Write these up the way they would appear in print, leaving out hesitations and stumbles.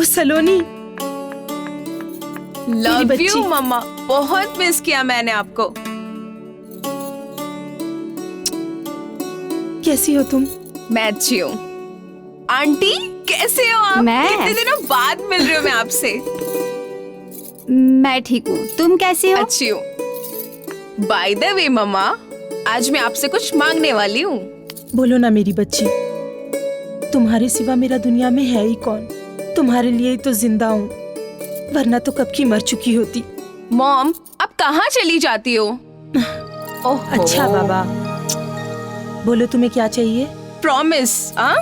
सलोनी, love बच्ची। You मम्मा, बहुत miss किया मैंने आपको। कैसी हो तुम? मैं अच्छी हूँ। आंटी कैसे हो आप? मैं? कितने दिनों बाद मिल रही हूँ मैं आपसे। मैं ठीक हूँ, तुम कैसी हो? अच्छी हूँ। बाय द वे मम्मा, आज मैं आपसे कुछ मांगने वाली हूँ। बोलो ना मेरी बच्ची, तुम्हारे सिवा मेरा दुनिया में है ही कौन? तुम्हारे लिए ही तो जिंदा हूँ, वरना तो कब की मर चुकी होती। मॉम, आप कहाँ चली जाती हो? ओह अच्छा बाबा, बोलो तुम्हें क्या चाहिए? प्रॉमिस। हाँ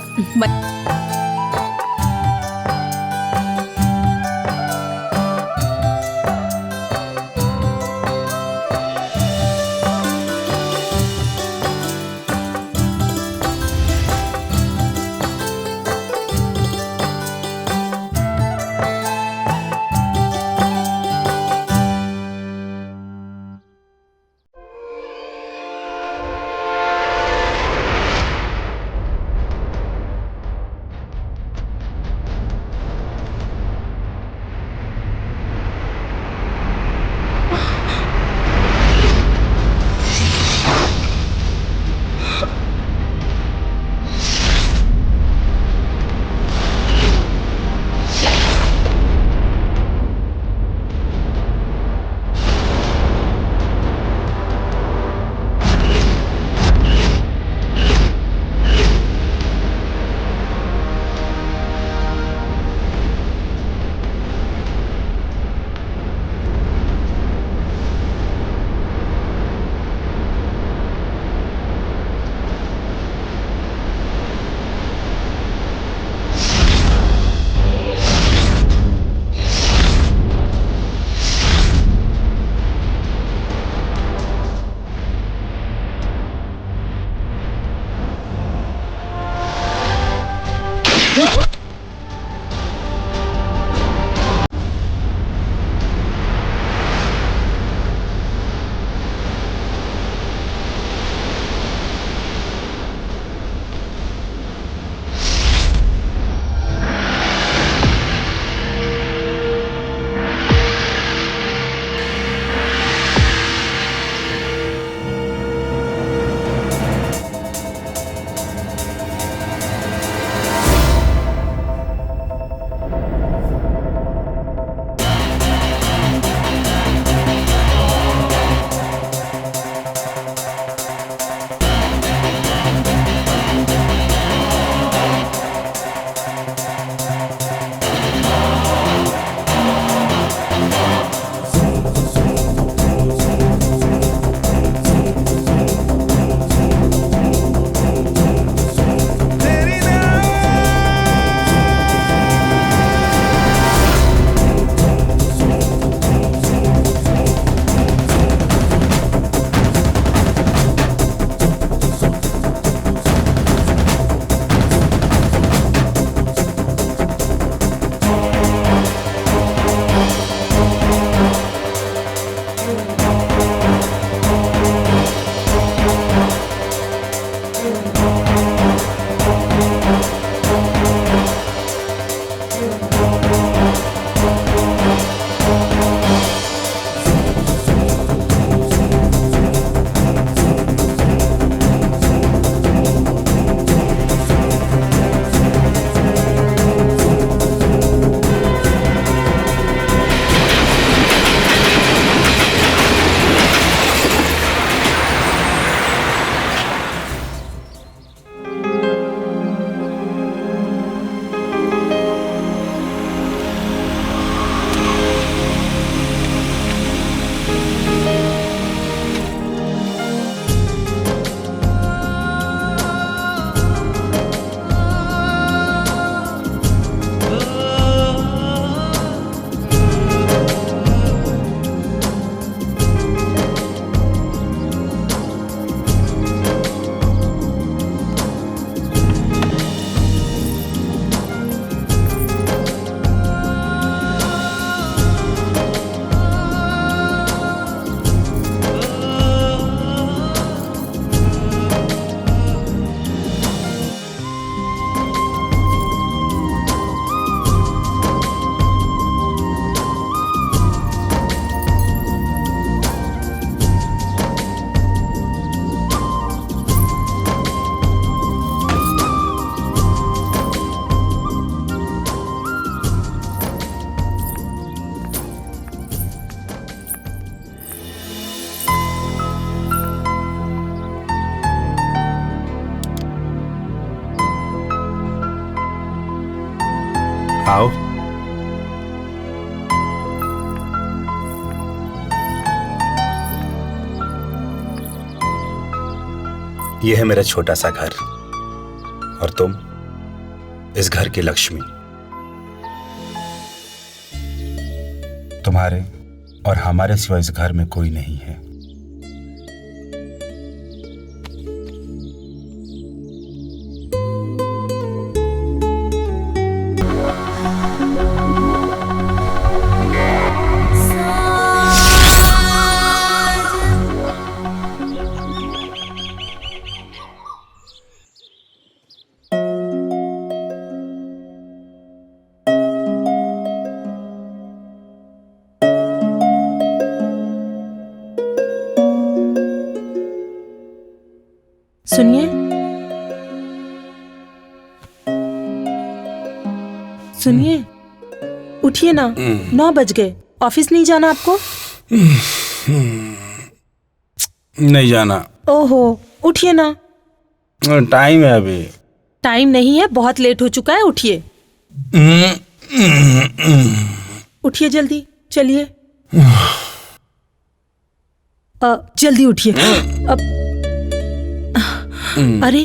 आओ। ये है मेरा छोटा सा घर और तुम इस घर की लक्ष्मी। तुम्हारे और हमारे सिवा इस घर में कोई नहीं है। सुनिए, सुनिए, उठिए ना। 9 बज गए। ऑफिस नहीं जाना आपको? नहीं जाना। ओहो, उठिए ना। टाइम है अभी। टाइम नहीं है, बहुत लेट हो चुका है। उठिए, उठिए जल्दी, चलिए। जल्दी उठिए। अब अरे,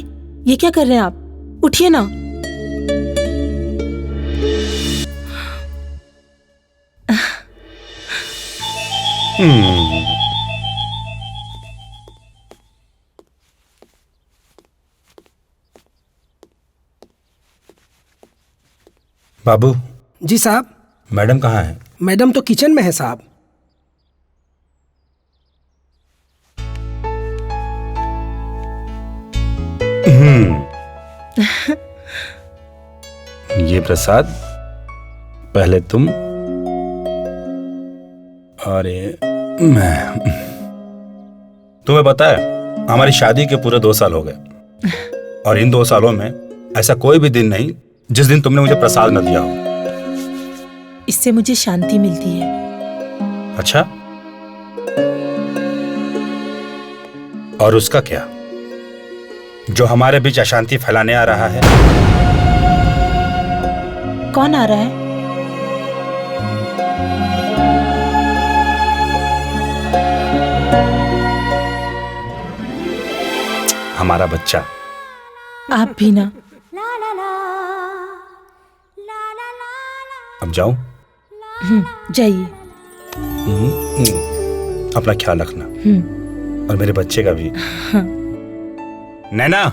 ये क्या कर रहे हैं आप? उठिए ना। बाबू। जी साहब। मैडम कहाँ है? मैडम तो किचन में है साहब। ये प्रसाद पहले तुम और ये मैं। तुम्हें पता है हमारी शादी के पूरे 2 साल हो गए और इन 2 सालों में ऐसा कोई भी दिन नहीं जिस दिन तुमने मुझे प्रसाद न दिया हो। इससे मुझे शांति मिलती है। अच्छा, और उसका क्या जो हमारे बीच अशांति फैलाने आ रहा है? कौन आ रहा है? हमारा बच्चा। आप भी ना। अब जाऊं? जाइए। अपना ख्याल रखना और मेरे बच्चे का भी। नैना,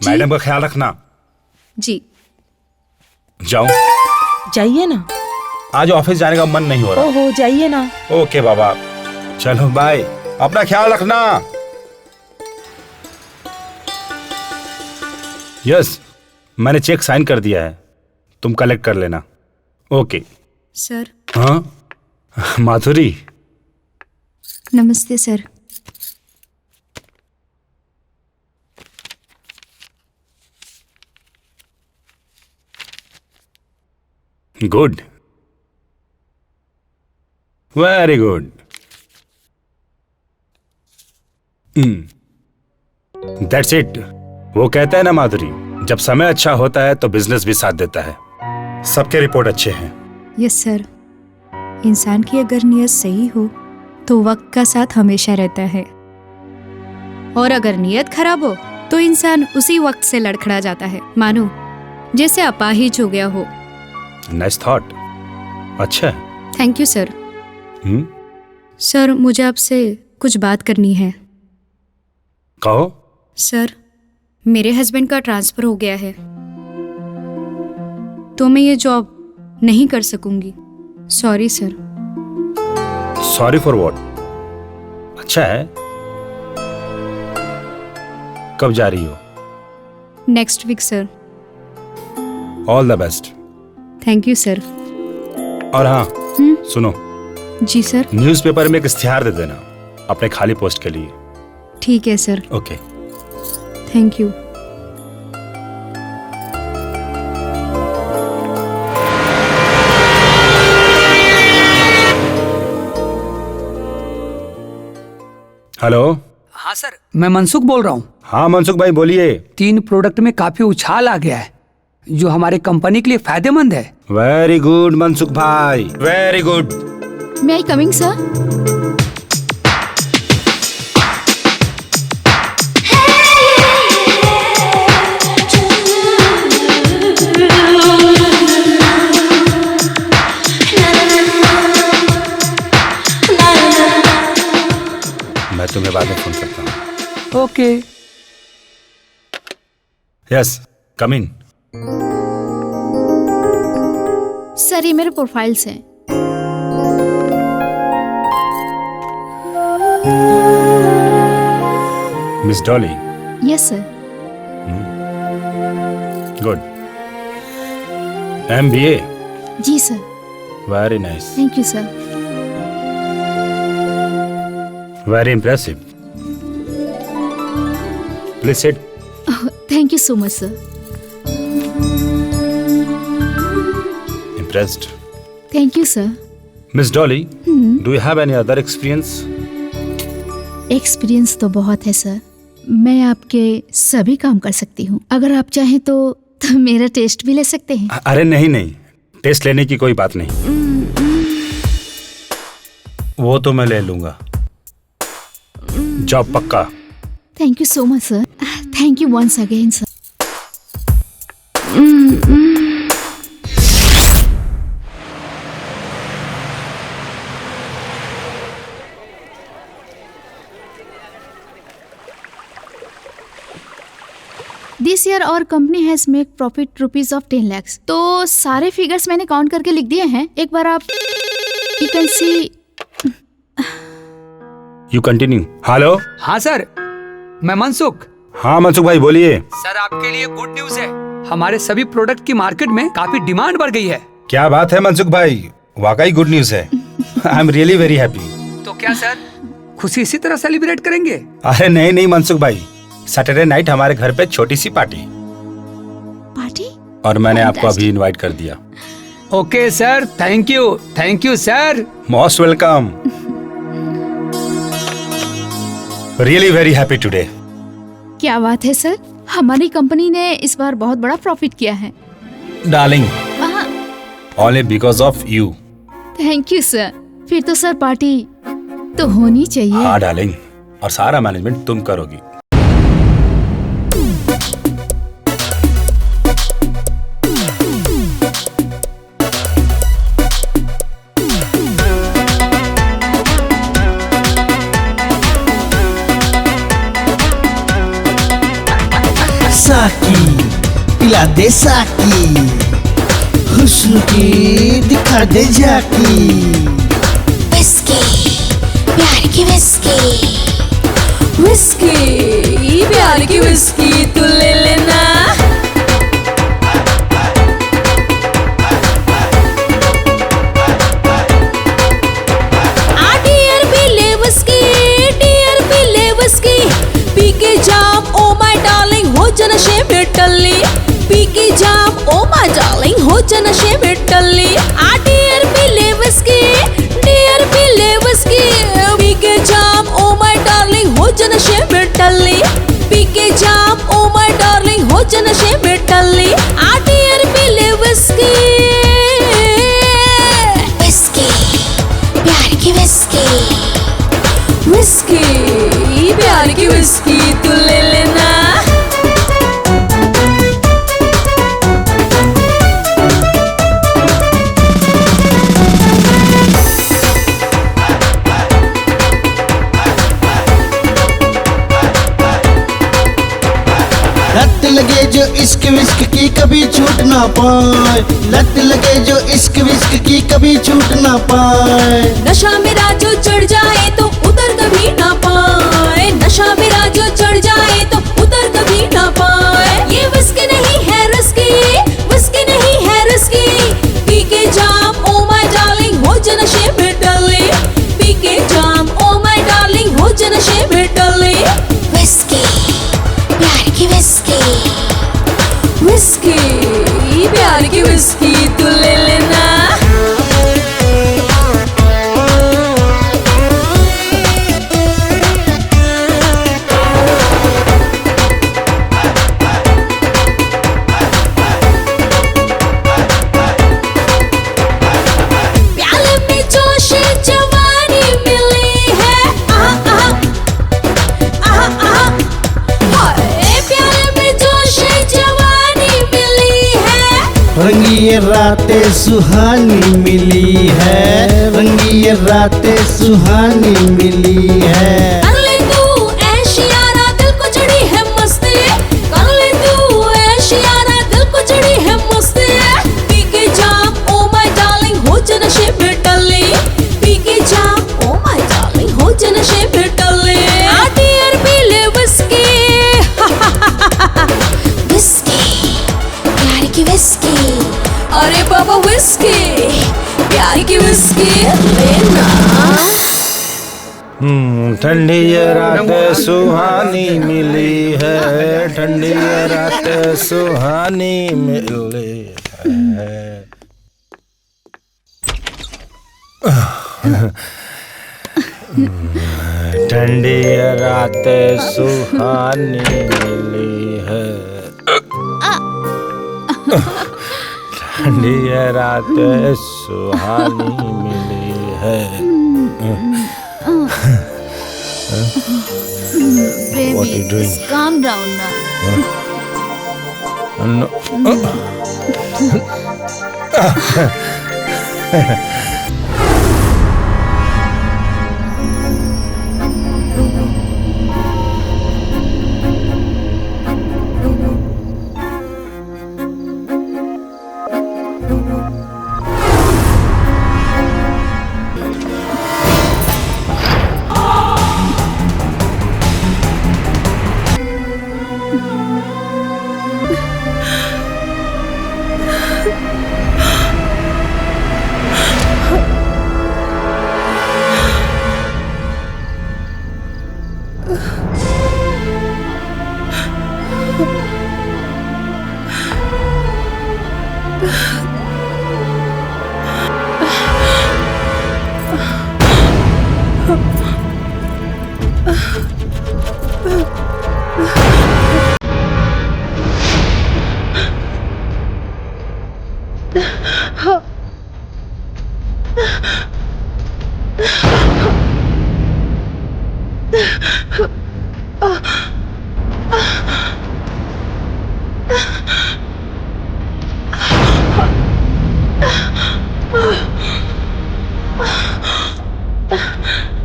मैडम का ख्याल रखना। जी। जाऊं? जाइए ना। आज ऑफिस जाने का मन नहीं हो रहा। ओहो, जाइए ना। ओके बाबा, चलो बाय, अपना ख्याल रखना। यस, मैंने चेक साइन कर दिया है, तुम कलेक्ट कर लेना। ओके। सर। हाँ माधुरी। नमस्ते sir. Good, very good. That's it. वो कहते हैं ना माधुरी, जब समय अच्छा होता है तो बिजनेस भी साथ देता है। सबके रिपोर्ट अच्छे हैं। Yes sir. इंसान की अगर नीयत सही हो तो वक्त का साथ हमेशा रहता है, और अगर नीयत खराब हो तो इंसान उसी वक्त से लड़खड़ा जाता है, मानो जैसे अपाहिज हो गया हो। Nice thought. अच्छा है। Thank you sir. सर, मुझे आपसे कुछ बात करनी है। कहो। सर, मेरे हस्बैंड का ट्रांसफर हो गया है, तो मैं ये जॉब नहीं कर सकूंगी। Sorry sir. Sorry for what? अच्छा है, कब जा रही हो? Next week sir. All the best. Thank you sir. और हाँ, सुनो। जी सर। न्यूज़पेपर में एक इश्तिहार दे देना अपने खाली पोस्ट के लिए। ठीक है sir. Okay. Thank you. Hello. हाँ सर, मैं मनसुख बोल रहा हूँ। हाँ मनसुख भाई बोलिए। 3 प्रोडक्ट में काफी उछाल आ गया है। जो हमारे कंपनी के लिए फायदेमंद है। वेरी गुड मनसुख भाई, very good. May I coming sir? मैं तुम्हें बाद में फोन करता हूँ। Okay. Yes, come in. Sir ये मेरे प्रोफाइल्स हैं। Miss Dolly. Yes sir. Good. MBA। जी sir. Very nice, thank you sir. Very impressive. Please sit. Thank you so much sir. Impressed. Thank you sir. Miss Dolly, do you have any other experience? Experience तो बहुत है sir. मैं आपके सभी काम कर सकती हूँ। अगर आप चाहें तो मेरा टेस्ट भी ले सकते हैं। अरे नहीं नहीं, टेस्ट लेने की कोई बात नहीं, वो तो मैं ले लूंगा। जॉब पक्का। Thank you so much sir. Thank you once again sir. This year और company has make profit rupees of 10 lakhs। तो सारे फिगर्स मैंने काउंट करके लिख दिए हैं। एक बार आप you can see. You continue. Hello. हाँ सर, मैं मनसुख। हाँ मनसुख भाई बोलिए। सर आपके लिए गुड न्यूज है, हमारे सभी प्रोडक्ट की मार्केट में काफी डिमांड बढ़ गई है। क्या बात है मनसुख भाई, वाकई गुड न्यूज है। I am really very happy. तो क्या सर खुशी इसी तरह सेलिब्रेट करेंगे? अरे नहीं नहीं मनसुख भाई, सैटरडे नाइट हमारे घर पे छोटी सी पार्टी, और मैंने आपको अभी इनवाइट कर दिया। Okay sir, thank you sir. Most welcome. Really very happy today. क्या बात है सर, हमारी कंपनी ने इस बार बहुत बड़ा प्रॉफिट किया है। Darling, only because of you. Thank you sir. फिर तो सर पार्टी तो होनी चाहिए। हाँ डार्लिंग, और सारा मैनेजमेंट तुम करोगी। साकी पिला दे साकी, हुस्न की दिखा दे झाकी। विस्की प्यार की विस्की, विस्की प्यार की विस्की तू ले लेना। डियर पी ले विस्की, डियर पी ले विस्की, पी के जाम ओ माय डार्लिंग हो जा नशे में टल्ली, पी के जाम ओ माय डार्लिंग हो जा नशे में टल्ली। डियर पी ले विस्की, डियर पी ले विस्की, पी के जाम ओ माय डार्लिंग हो जा नशे में टल्ली, पी के जाम ओ माय डार्लिंग हो जा नशे में टल्ली। डियर पी ले विस्की, विस्की प्यार की विस्की, विस्की प्यार की विस्की तू ले लेना। लत लगे जो इश्क विस्क की कभी छूट ना पाए, लत लगे जो इश्क विस्क की कभी छूट ना पाए। नशा मेरा जो चढ़ जाए तो उतर कभी ना पाए, नशा मेरा जो चढ़ जाए तो उतर कभी ना पाए। ये विस्की नहीं है रिस्की, विस्की नहीं है रिस्की, पी के जाम ओ माय डार्लिंग हो जा नशे में टल्ली, पी के जाम ओ माय डार्लिंग हो जा नशे में टल्ली। विस्की प्यार की विस्की, विस्की प्यार की विस्की तू ले लेना। ये रातें सुहानी मिली है, रंगी ये रातें सुहानी मिली है। कर ले तू ऐशियारा दिल को चढ़ी है मस्ती, कर ले तू ऐशियारा दिल को चढ़ी है मस्ती। पी के जाम ओ माय डार्लिंग हो जा नशे में डल्ली, पी के जाम ओ माय डार्लिंग हो जा नशे में डल्ली। डियर पी ले विस्की, विस्की प्यार की विस्की, अरे बाबा विस्की प्यार की विस्की लेना। ठंडी ये रात सुहानी मिली है, ठंडी ये रात सुहानी मिली है। ठंडी ये रात सुहानी मिली है, ठंडी ये रात सुहानी मिली है। What are you doing? Calm down now.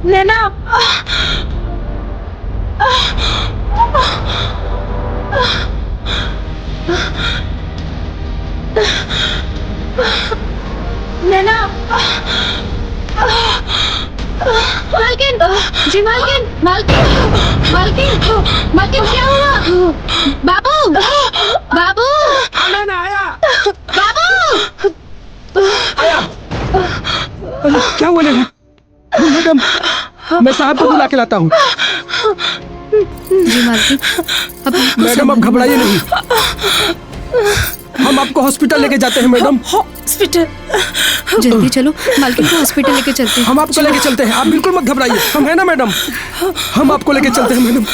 नैना, नैना, मालकिन जी, मालकिन मालकिन मालकिन मालकिन क्या हुआ? बाबू बाबू मैंने आया। बाबू अरे क्या हुआ नैना? मैडम मैं साहब को बुला के लाता हूँ। जी मालकिन, अब मैडम आप घबराइए नहीं, हम आपको हॉस्पिटल लेके जाते हैं मैडम। हॉस्पिटल? जल्दी चलो, मालकिन को हॉस्पिटल लेके चलते हैं। हम आपको लेके चलते हैं, आप बिल्कुल मत घबराइए, हम है ना मैडम, हम आपको लेके चलते हैं मैडम।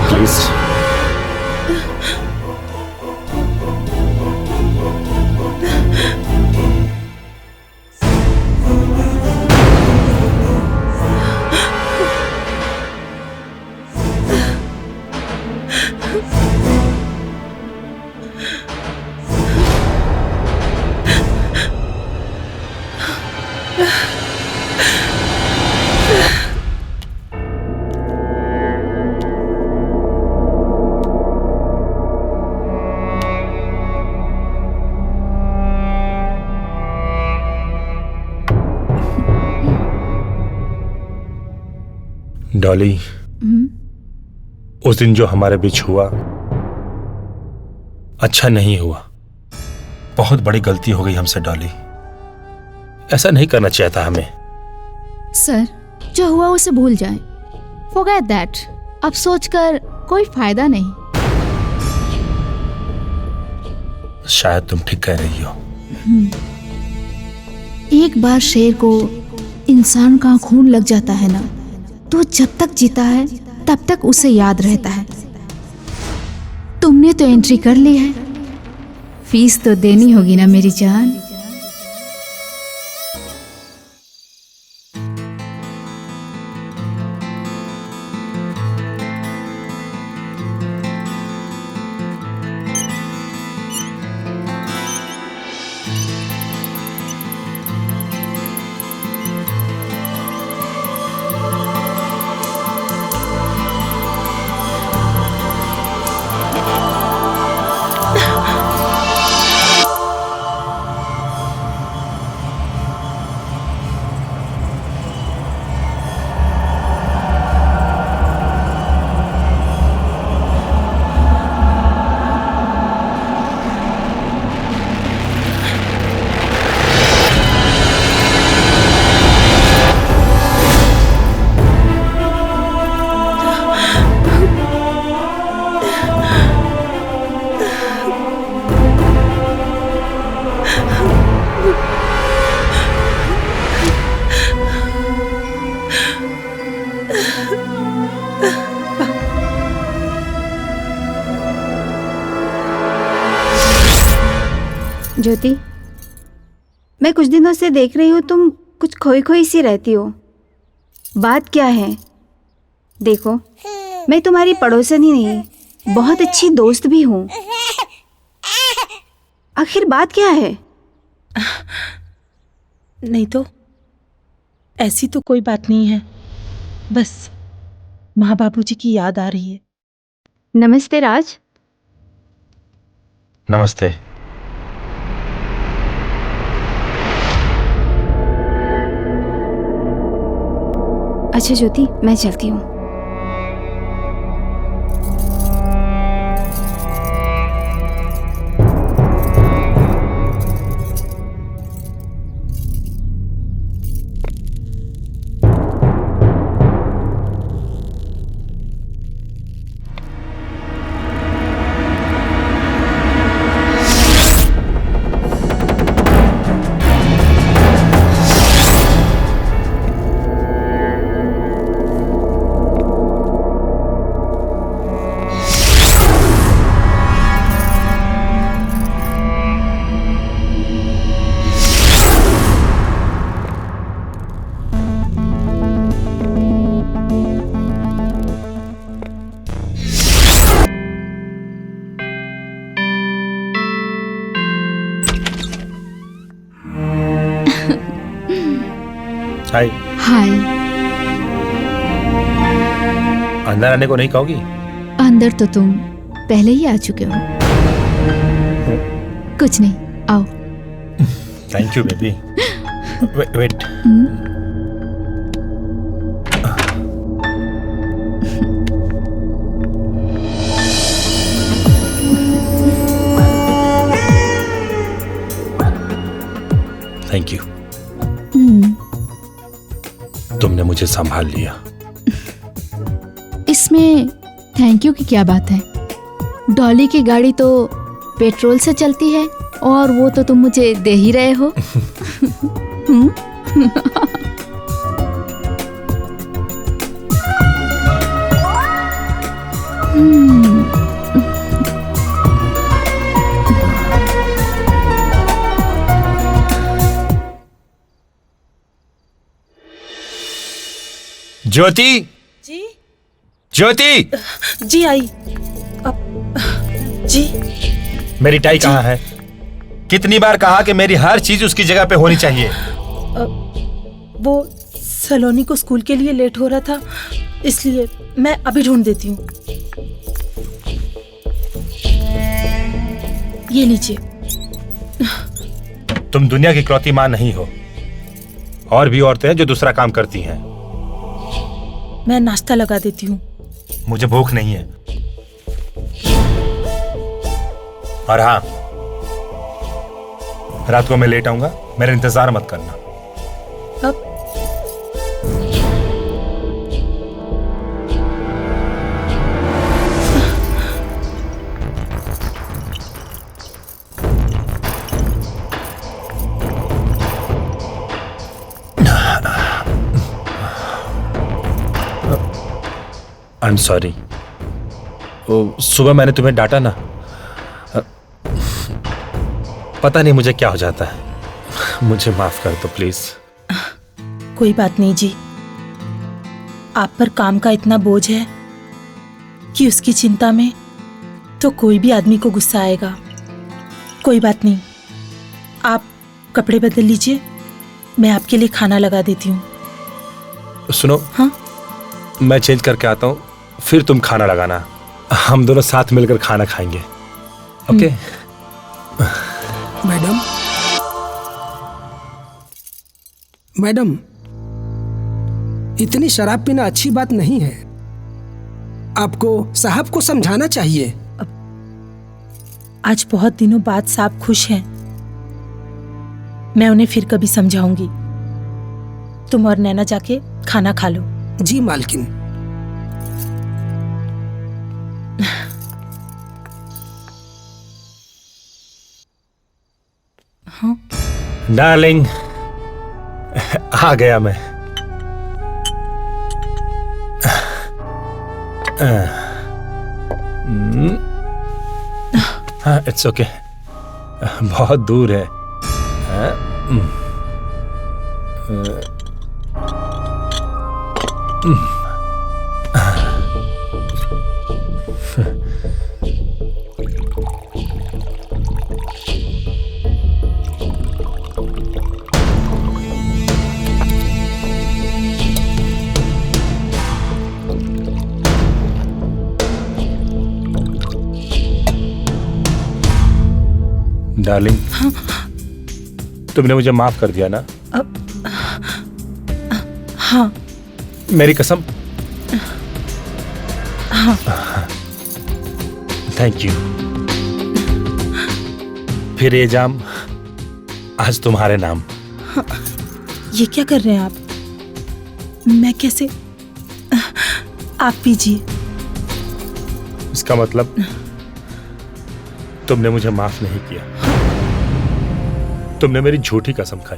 प्लीज डॉली, उस दिन जो हमारे बीच हुआ अच्छा नहीं हुआ। बहुत बड़ी गलती हो गई हमसे डॉली। ऐसा नहीं करना चाहिए था हमें। सर, जो हुआ उसे भूल जाएं। Forget that। अब सोचकर कोई फायदा नहीं। शायद तुम ठीक कह रही हो। एक बार शेर को इंसान का खून लग जाता है ना, तो जब तक जीता है तब तक उसे याद रहता है। तुमने तो एंट्री कर ली है, फीस तो देनी होगी ना मेरी जान। ज्योति, मैं कुछ दिनों से देख रही हूँ तुम कुछ खोई खोई सी रहती हो। बात क्या है? देखो, मैं तुम्हारी पड़ोसन ही नहीं, बहुत अच्छी दोस्त भी हूँ। आखिर बात क्या है? नहीं तो ऐसी तो कोई बात नहीं है, बस माँ बाबूजी की याद आ रही है। नमस्ते राज। नमस्ते। अच्छा ज्योति, मैं चलती हूँ। हाय। हाय। अंदर आने को नहीं कहोगी? अंदर तो तुम पहले ही आ चुके हो। कुछ नहीं, आओ। Thank you baby. Wait. Thank you. तुमने मुझे संभाल लिया। इसमें थैंक यू की क्या बात है? डॉली की गाड़ी तो पेट्रोल से चलती है और वो तो तुम मुझे दे ही रहे हो। ज्योति। जी ज्योति। जी आई। जी मेरी टाई कहाँ है? कितनी बार कहा कि मेरी हर चीज उसकी जगह पे होनी चाहिए। वो सलोनी को स्कूल के लिए लेट हो रहा था, इसलिए मैं अभी ढूंढ देती हूँ। ये लीजिए। तुम दुनिया की इकलौती मां नहीं हो, और भी औरतें हैं जो दूसरा काम करती हैं। मैं नाश्ता लगा देती हूँ। मुझे भूख नहीं है। और हाँ, रात को मैं लेट आऊंगा, मेरा इंतजार मत करना। अब आई एम सॉरी, सुबह मैंने तुम्हें डांटा ना, पता नहीं मुझे क्या हो जाता है। मुझे माफ कर दो प्लीज। कोई बात नहीं जी, आप पर काम का इतना बोझ है कि उसकी चिंता में तो कोई भी आदमी को गुस्सा आएगा। कोई बात नहीं, आप कपड़े बदल लीजिए, मैं आपके लिए खाना लगा देती हूँ। सुनो, हाँ, मैं चेंज करके आता हूँ, फिर तुम खाना लगाना, हम दोनों साथ मिलकर खाना खाएंगे। ओके? मैडम, मैडम, इतनी शराब पीना अच्छी बात नहीं है। आपको साहब को समझाना चाहिए। आज बहुत दिनों बाद साहब खुश हैं, मैं उन्हें फिर कभी समझाऊंगी। तुम और नैना जाके खाना खा लो। जी मालकिन। हाँ, डार्लिंग, आ गया मैं। हाँ, इट्स ओके, बहुत दूर है। डार्लिंग, तुमने मुझे माफ कर दिया ना? हाँ। मेरी कसम? हाँ। Thank you. फिर ये जाम आज तुम्हारे नाम। हाँ, ये क्या कर रहे हैं आप? मैं कैसे? आप पीजिए। इसका मतलब तुमने मुझे माफ नहीं किया। तुमने मेरी झूठी कसम खाई।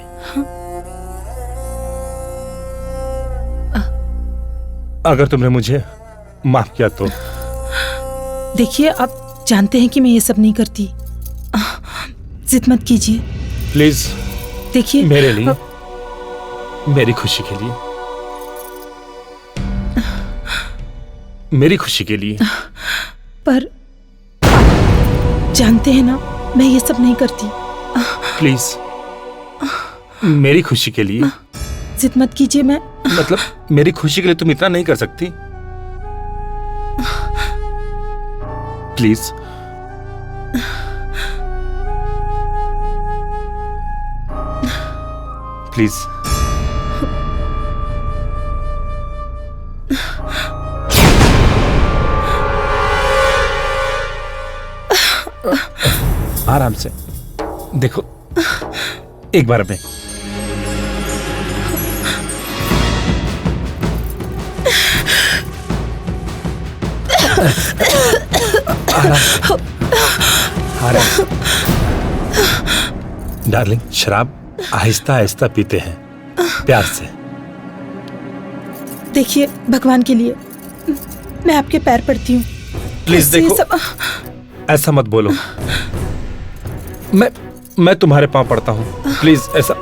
अगर तुमने मुझे माफ किया तो? देखिए, आप जानते हैं कि मैं ये सब नहीं करती। जिद मत कीजिए प्लीज। देखिए, मेरे लिए, मेरी खुशी के लिए, मेरी खुशी के लिए। पर आप जानते हैं ना, मैं ये सब नहीं करती। प्लीज, मेरी खुशी के लिए। जिद मत कीजिए। मैं मतलब मेरी खुशी के लिए तुम इतना नहीं कर सकती? प्लीज। प्लीज। आराम से देखो, एक बार में। आराम। डार्लिंग, शराब आहिस्ता आहिस्ता पीते हैं, प्यार से। देखिए, भगवान के लिए मैं आपके पैर पड़ती हूँ। प्लीज देखो, ऐसा मत बोलो। मैं तुम्हारे पांव पड़ता हूँ, प्लीज ऐसा।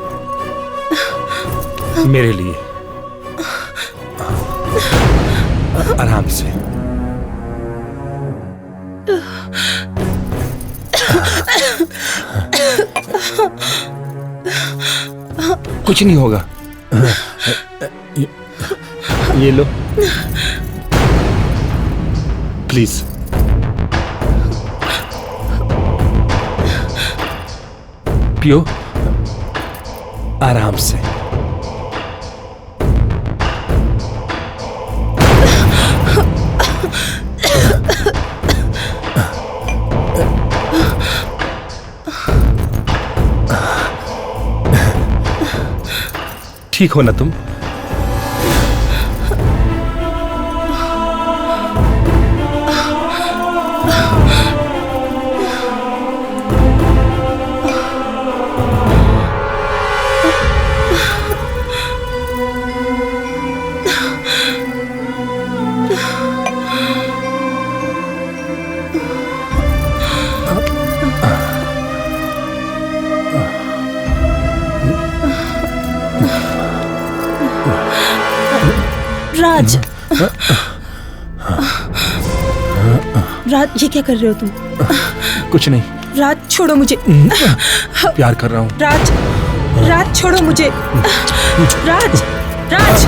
मेरे लिए आराम से। कुछ नहीं होगा। ये लो प्लीज। पियो आराम से। ठीक हो ना तुम? राज, राज ये क्या कर रहे हो तुम? कुछ नहीं। राज छोड़ो मुझे। प्यार कर रहा हूँ। राज, राज छोड़ो मुझे। राज, राज।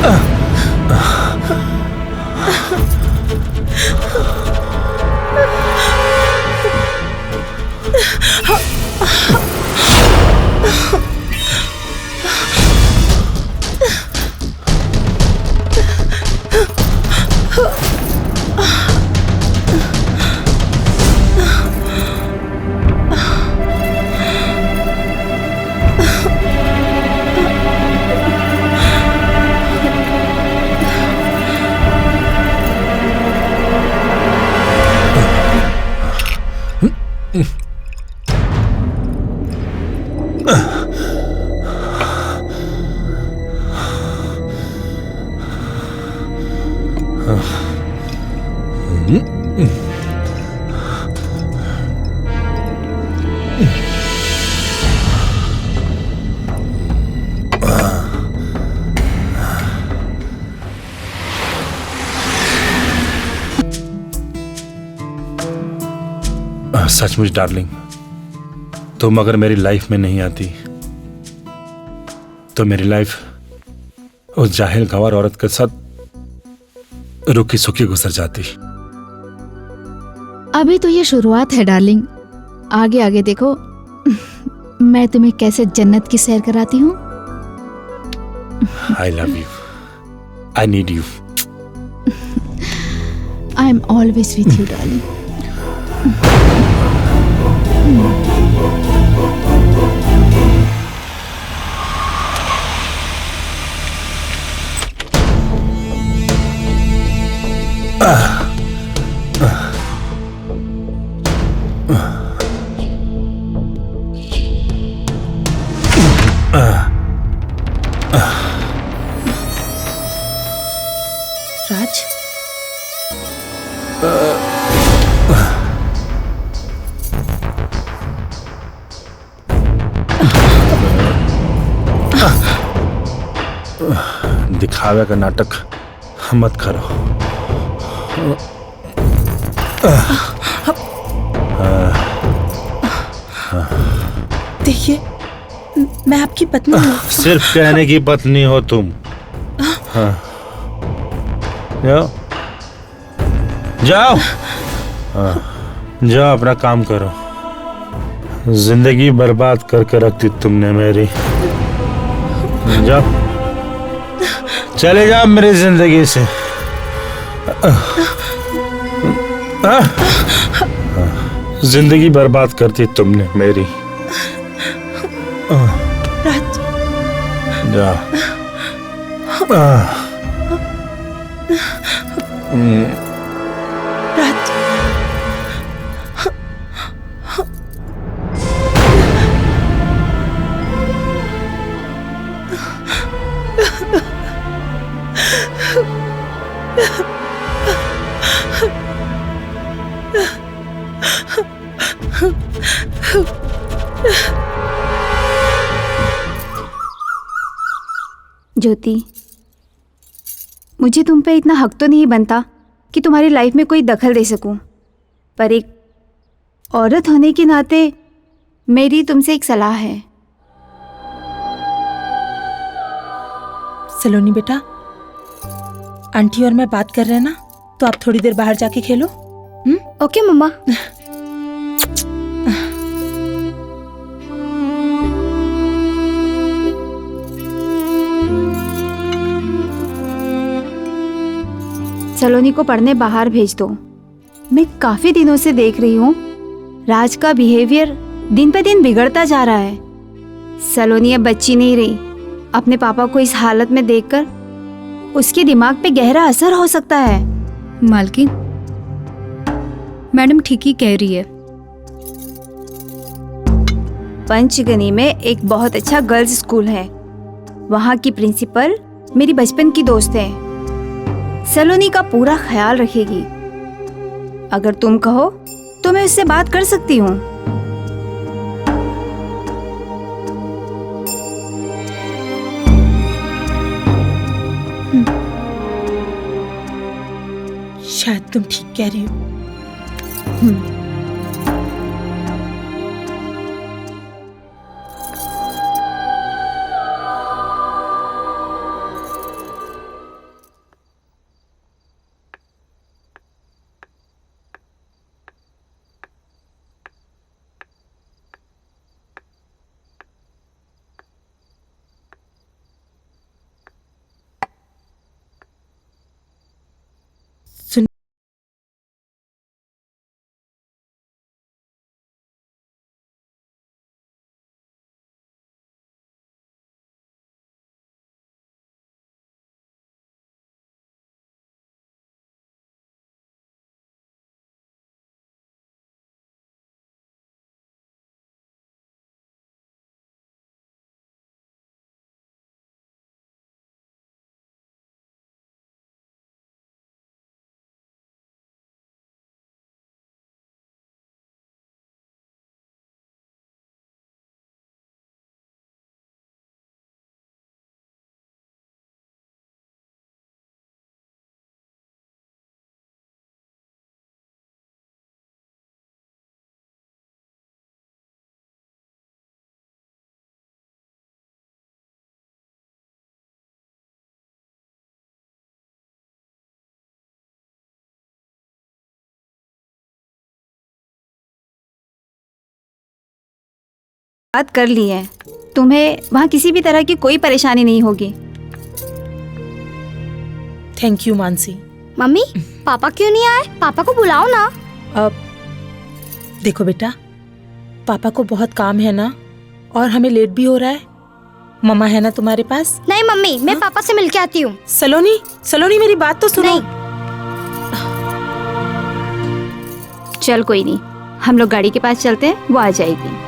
सचमुच डार्लिंग, तुम अगर मेरी लाइफ में नहीं आती तो मेरी लाइफ उस जाहिल गंवार औरत के साथ रुकी सुखी गुजर जाती। अभी तो ये शुरुआत है डार्लिंग, आगे आगे देखो मैं तुम्हें कैसे जन्नत की सैर कराती हूँ। I love you, I need you, I am always with you darling. Raj, दिखावे का नाटक मत करो। देखिए मैं आपकी पत्नी हूँ। सिर्फ कहने की पत्नी हो तुम। हाँ। जाओ जाओ, हाँ, जाओ अपना काम करो। जिंदगी बर्बाद करके रखती तुमने मेरी। जाओ, चले जाओ मेरी जिंदगी से। जिंदगी बर्बाद करती तुमने मेरी। राज, जाओ। राज, ज्योति, मुझे तुम पे इतना हक तो नहीं बनता कि तुम्हारी लाइफ में कोई दखल दे सकूं, पर एक औरत होने के नाते मेरी तुमसे एक सलाह है। सलोनी बेटा, आंटी और मैं बात कर रहे हैं ना, तो आप थोड़ी देर बाहर जाके खेलो। ओके मम्मा। सलोनी को पढ़ने बाहर भेज दो। मैं काफी दिनों से देख रही हूँ राज का बिहेवियर दिन पे दिन बिगड़ता जा रहा है। सलोनी अब बच्ची नहीं रही, अपने पापा को इस हालत में देखकर उसके दिमाग पे गहरा असर हो सकता है। मालकिन, मैडम ठीक ही कह रही है। पंचगनी में एक बहुत अच्छा गर्ल्स स्कूल है। वहाँ की प्रिंसिपल मेरी बचपन की दोस्त है। सलोनी का पूरा ख्याल रखेगी। अगर तुम कहो तो मैं उससे बात कर सकती हूँ। शायद तुम ठीक कह रही हो। बात कर ली है। तुम्हें वहाँ किसी भी तरह की कोई परेशानी नहीं होगी। Thank you Mansi. मम्मी, पापा क्यों नहीं आए? पापा को बुलाओ ना। अब देखो बेटा, पापा को बहुत काम है ना, और हमें लेट भी हो रहा है। मम्मा है ना तुम्हारे पास? नहीं मम्मी, मैं पापा से मिलके आती हूँ। सलोनी, सलोनी मेरी बात तो सुनो। चल कोई नहीं, हम लोग गाड़ी के पास चलते हैं, वो आ जाएगी।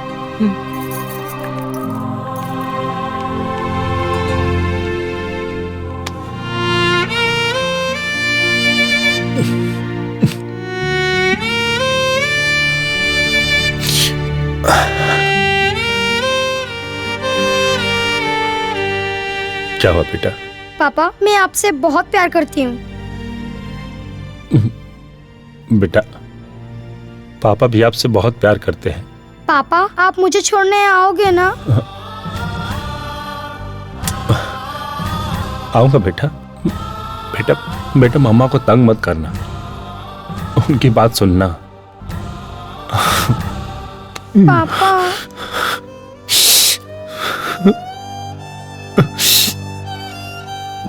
क्या हुआ बेटा? पापा, मैं आपसे बहुत प्यार करती हूँ। बेटा, पापा भी आपसे बहुत प्यार करते हैं। पापा, आप मुझे छोड़ने आओगे ना? आऊंगा बेटा। बेटा बेटा, मम्मा को तंग मत करना, उनकी बात सुनना। पापा।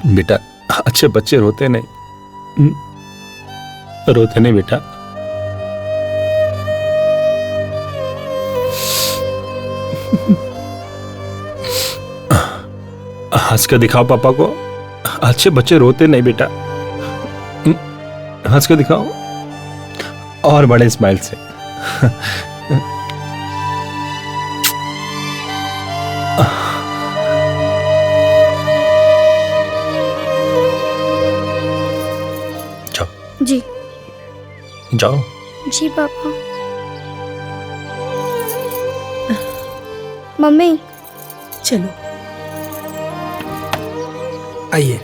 बेटा, अच्छे बच्चे रोते नहीं, रोते नहीं बेटा। हंस के दिखाओ पापा को। अच्छे बच्चे रोते नहीं बेटा। हंस के दिखाओ, और बड़े स्माइल से। जी जाओ। जी पापा। मम्मी चलो। आइए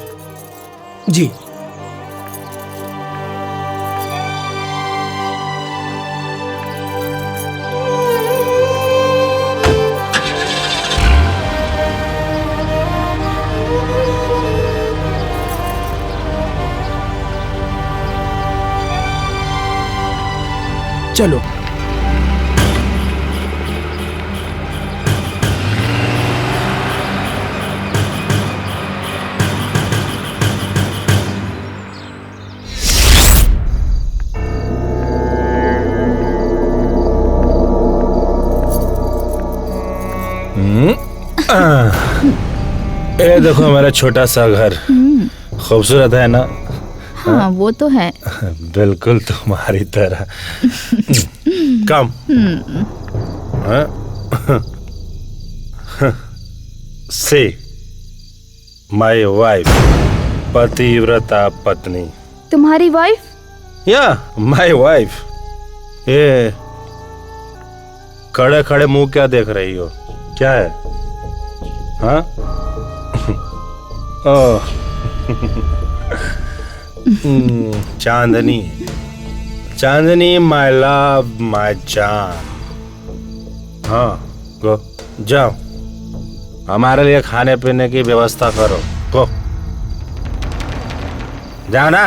जी। चलो। ये देखो मेरा छोटा सा घर, खूबसूरत है ना? हाँ वो तो है। बिल्कुल तुम्हारी तरह। कम। से माय वाइफ, पतिव्रता पत्नी। तुम्हारी वाइफ? या माय वाइफ। ये खड़े खड़े मुंह क्या देख रही हो? क्या है? हाँ? ओह चांदनी, चांदनी माय लव माय जान। हाँ गो जाओ, हमारे लिए खाने पीने की व्यवस्था करो। गो जाओ ना।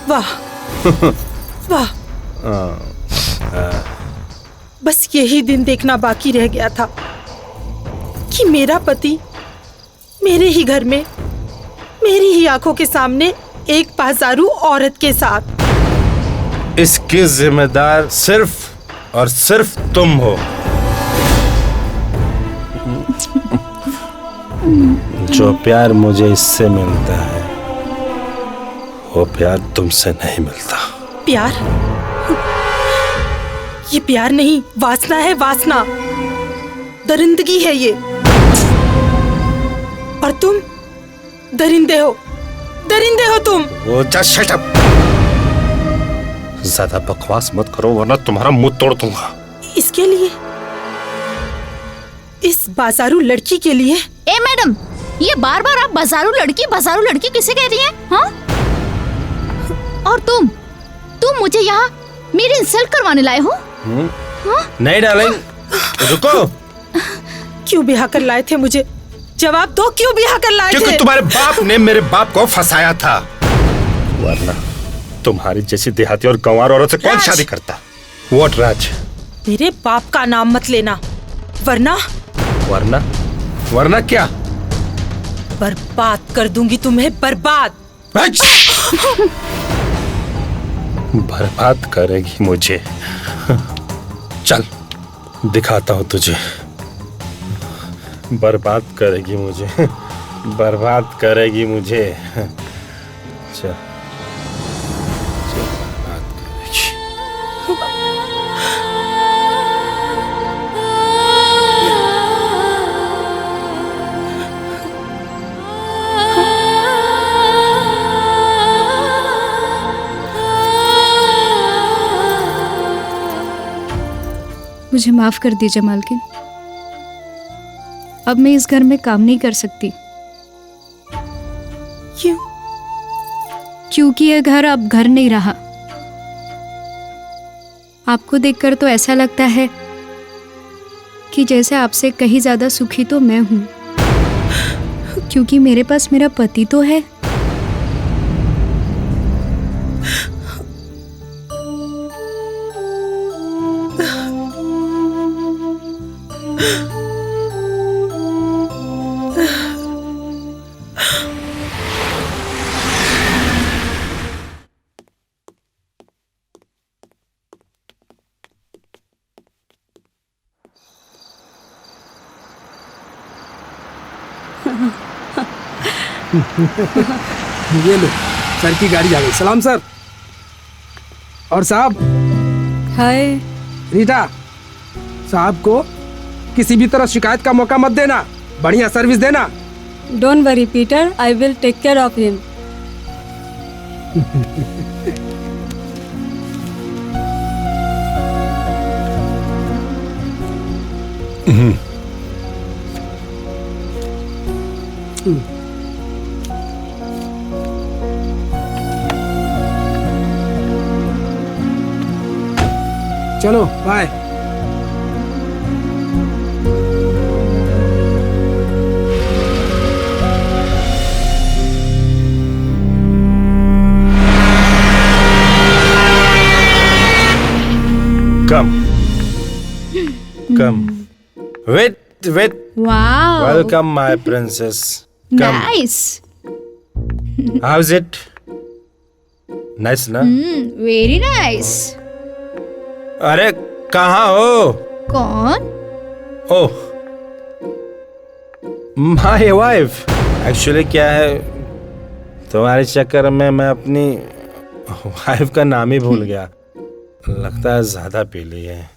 वाह वाह, बस यही दिन देखना बाकी रह गया था कि मेरा पति मेरे ही घर में, मेरी ही आंखों के सामने एक बाजारू औरत के साथ। इसकी जिम्मेदार सिर्फ और सिर्फ तुम हो। जो प्यार मुझे इससे मिलता है वो प्यार तुमसे नहीं मिलता। प्यार? ये प्यार नहीं, वासना है, वासना, दरिंदगी है ये। और तुम दरिंदे हो, दरिंदे हो तुम। वो जस्ट शट अप। ज्यादा बकवास मत करो वरना तुम्हारा मुंह तोड़ दूंगा। इसके लिए, इस बाजारू लड़की के लिए? ए मैडम, ये बार बार आप बाजारू लड़की किसे कह रही हैं? हाँ? और तुम मुझे यहाँ मेरी इंसल्ट करवाने लाए हो? हाँ? नहीं डार्लिंग, रुको। क्यों ब्याह कर लाए थे मुझे? जवाब दो, क्यों ब्याह कर लाए थे? क्योंकि तुम्हारे बाप ने मेरे बाप को फंसाया था, वरना तुम्हारी जैसी देहाती और गंवार औरत से कौन शादी करता? व्हाट राज? मेरे बाप का नाम मत लेना, वरना वरना क्या? बर्बाद कर दूंगी तुम्हें, बर्बाद। बर्बाद करेगी मुझे? चल दिखाता हूँ तुझे। बर्बाद करेगी मुझे, बर्बाद करेगी मुझे। चल बर्बाद करेगी। मुझे माफ कर दीजिए मालकिन, अब मैं इस घर में काम नहीं कर सकती। क्यों? क्योंकि ये घर अब घर नहीं रहा। आपको देखकर तो ऐसा लगता है कि जैसे आपसे कहीं ज्यादा सुखी तो मैं हूं, क्योंकि मेरे पास मेरा पति तो है। ये लो, सर की गाड़ी आ गई। सलाम सर। और साहब। हाय। रीटा, साहब को किसी भी तरह शिकायत का मौका मत देना, बढ़िया सर्विस देना। Don't worry Peter, I will take care of him. चलो bye. Come. Wait. Wow. Welcome, my princess. Come. Nice. How's it? Nice, ना? Very nice. अरे कहाँ हो? कौन? ओह, माय वाइफ। एक्चुअली क्या है, तुम्हारे चक्कर में मैं अपनी वाइफ का नाम ही भूल गया। लगता है ज्यादा पी ली है।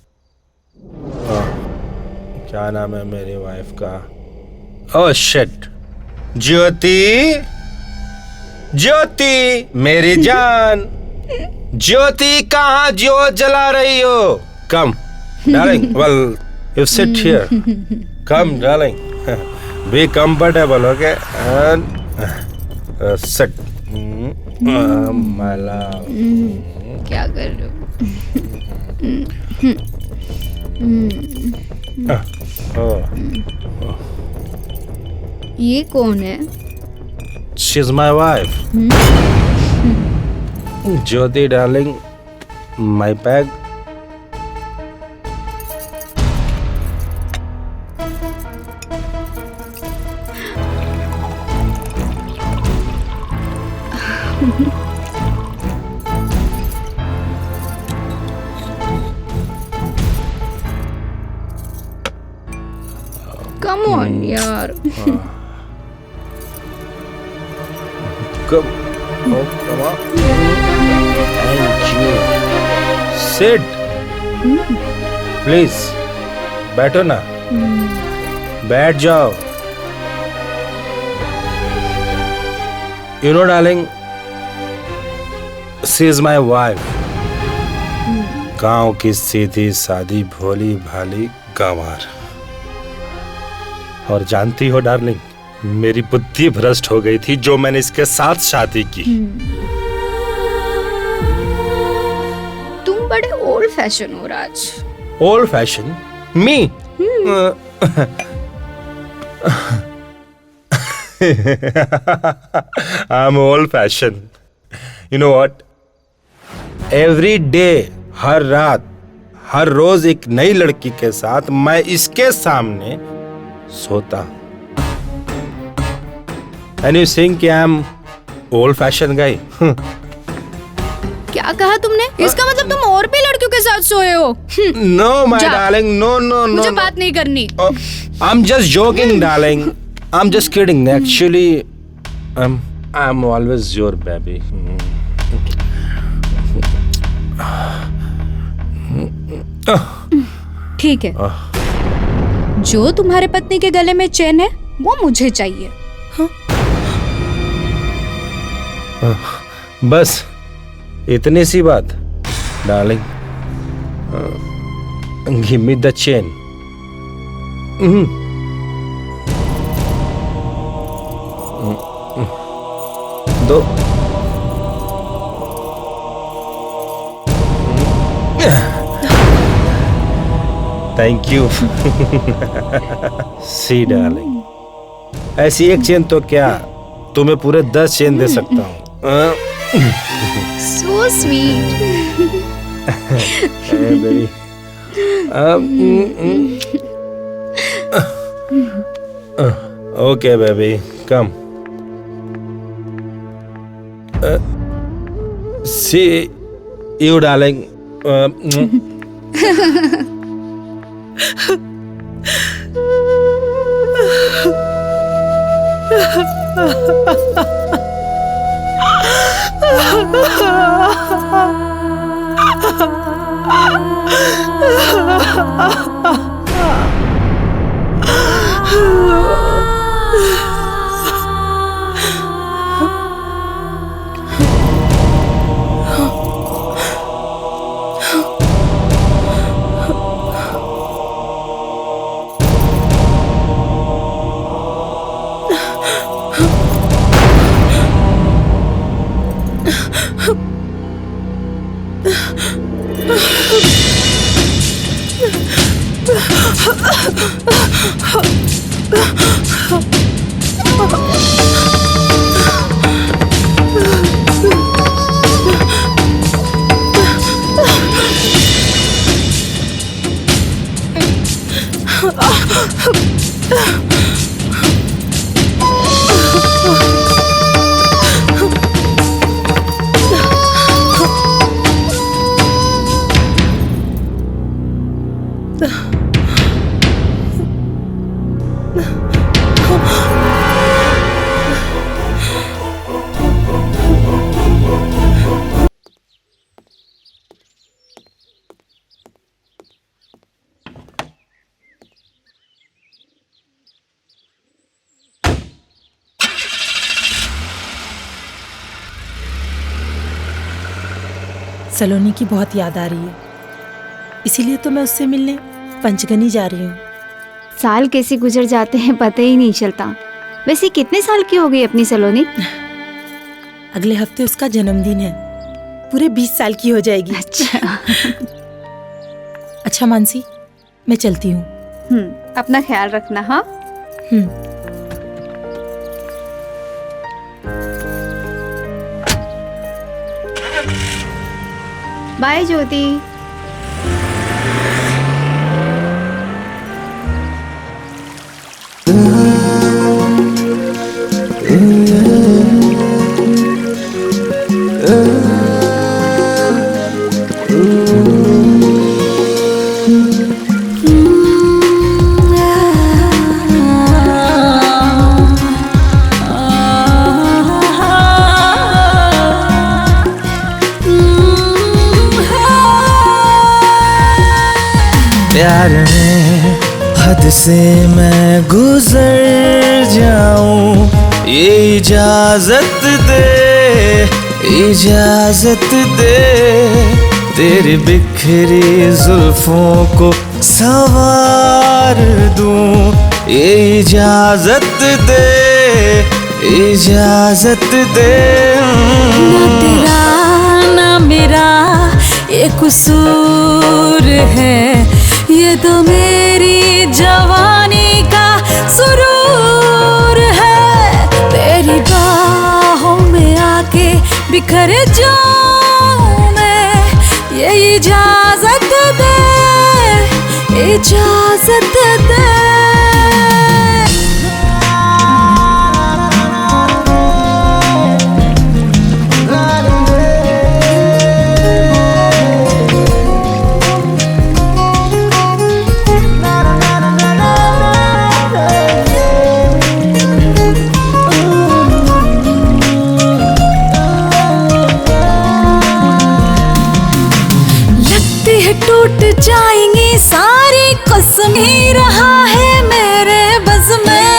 क्या नाम है मेरी वाइफ का? ओह शिट, ज्योति, ज्योति मेरी जान, ज्योति कहाँ ज्योत जला रही हो? Come darling, well you sit here, come darling, be comfortable, okay, sit my love. क्या कर रहे हो? ये कौन है? She is my wife, Jyoti darling, my peg. Come on यार। Come, oh, come on. Thank you. Sit. Please. बैठो ना। बैठ जाओ। You know, darling, she is my wife. गांव की सीधी सादी भोली भाली गंवार। और जानती हो डार्लिंग, मेरी बुद्धि भ्रष्ट हो गई थी जो मैंने इसके साथ शादी की। तुम बड़े ओल्ड फैशन हो Raj. Old fashion? Me? I am old fashion. You know what? Every day, हर रात, हर रोज एक नई लड़की के साथ मैं इसके सामने सोता हूं। And you think I am old fashioned guy? क्या कहा तुमने? इसका मतलब तुम और भी लड़कियों के साथ सोए हो? No, my darling, no, no, no. मुझे बात नहीं करनी। I'm just joking, darling. I'm just kidding. Actually, I'm always your baby. ठीक है। जो तुम्हारे पत्नी के गले में चैन है, वो मुझे चाहिए। बस इतनी सी बात darling. Give me the chain. दो। Thank you. सी डार्लिंग, ऐसी एक चेन तो क्या, तुम्हें पूरे 10 चेन दे सकता हूँ। So sweet. Hey, baby. Okay, baby, come. See you, darling. सलोनी की बहुत याद आ रही है, इसीलिए तो मैं उससे मिलने पंचगनी जा रही हूँ। साल कैसे गुजर जाते हैं पता ही नहीं चलता। वैसे कितने साल की हो गई अपनी सलोनी? अगले हफ्ते उसका जन्मदिन है, पूरे 20 साल की हो जाएगी। अच्छा। अच्छा मानसी, मैं चलती हूँ। अपना ख्याल रखना। हाँ। बाय ज्योति। प्यार में हद से मैं गुजर जाऊं, ये इजाजत दे, इजाजत दे। तेरी बिखरी जुल्फों को संवार दूं, ये इजाजत दे, इजाजत दे। ना तेरा ना मेरा ये कसूर है, ये तो मेरी जवानी का सुरूर है। तेरी बाहों में आके बिखर जाऊं मैं, ये इजाजत दे, इजाजत दे। टूट जाएंगी सारी कसम, ही रहा है मेरे बस में।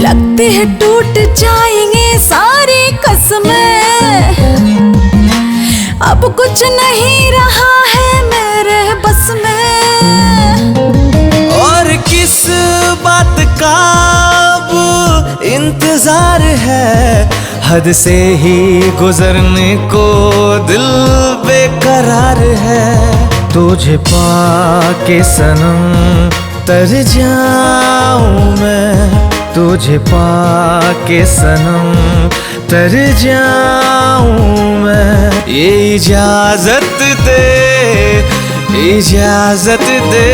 लगती है टूट जाएंगी सारी कसमें, अब कुछ नहीं रहा है मेरे बस में। और किस बात का अब इंतजार है, हद से ही गुजरने को दिल बेकरार है। तुझे पाके सनम तर जाऊं मैं, तुझे पाके सनम तर जाऊं मैं। ये इजाजत दे, इजाजत दे।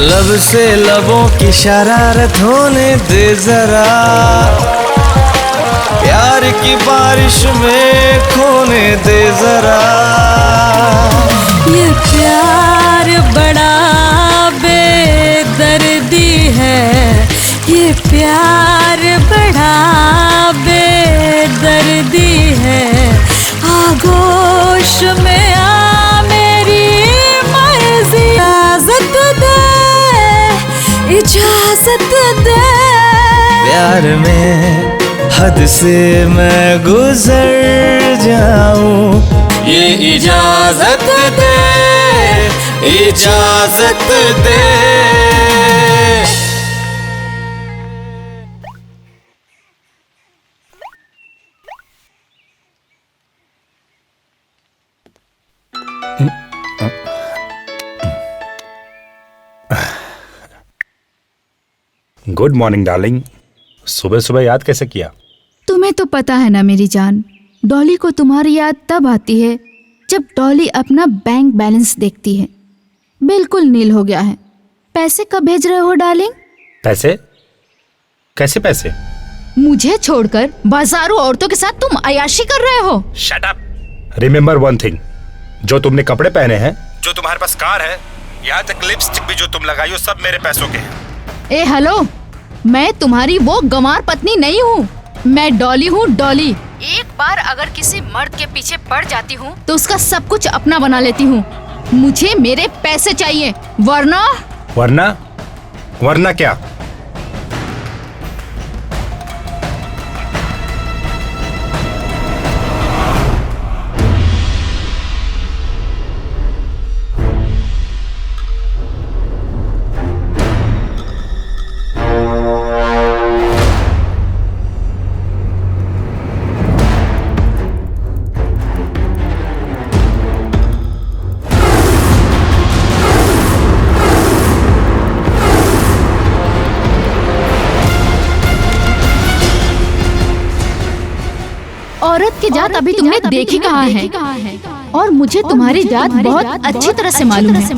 लब से लबों की शरारत होने दे जरा, प्यार की बारिश में खोने दे जरा। ये प्यार बड़ा बेदर्दी है, ये प्यार बड़ा बेदर्दी है। आगोश में आ मेरी मर्जी, इजाजत दे, इजाजत दे। प्यार में हद से मैं गुजर जाऊं, ये इजाजत दे, इजाजत दे। गुड मॉर्निंग डार्लिंग, सुबह सुबह याद कैसे किया? तुम्हें तो पता है ना मेरी जान, डॉली को तुम्हारी याद तब आती है जब डॉली अपना बैंक बैलेंस देखती है। बिल्कुल नील हो गया है। पैसे कब भेज रहे हो डार्लिंग? पैसे? कैसे पैसे? मुझे छोड़कर बाजारों औरतों के साथ तुम अयाशी कर रहे हो। Shut up. Remember one thing, जो तुमने कपड़े पहने हैं, जो तुम्हारे पास कार है, यहाँ तक लिपस्टिक भी जो तुम लगाई हो सब मेरे पैसों के हैं। ए हेलो, मैं तुम्हारी वो गंवार पत्नी नहीं हूँ, मैं डॉली हूँ, डॉली। एक बार अगर किसी मर्द के पीछे पड़ जाती हूँ तो उसका सब कुछ अपना बना लेती हूँ। मुझे मेरे पैसे चाहिए, वरना वरना क्या? औरत की जात अभी तुमने देखी कहाँ है, और मुझे तुम्हारी जात बहुत अच्छी तरह से मालूम है।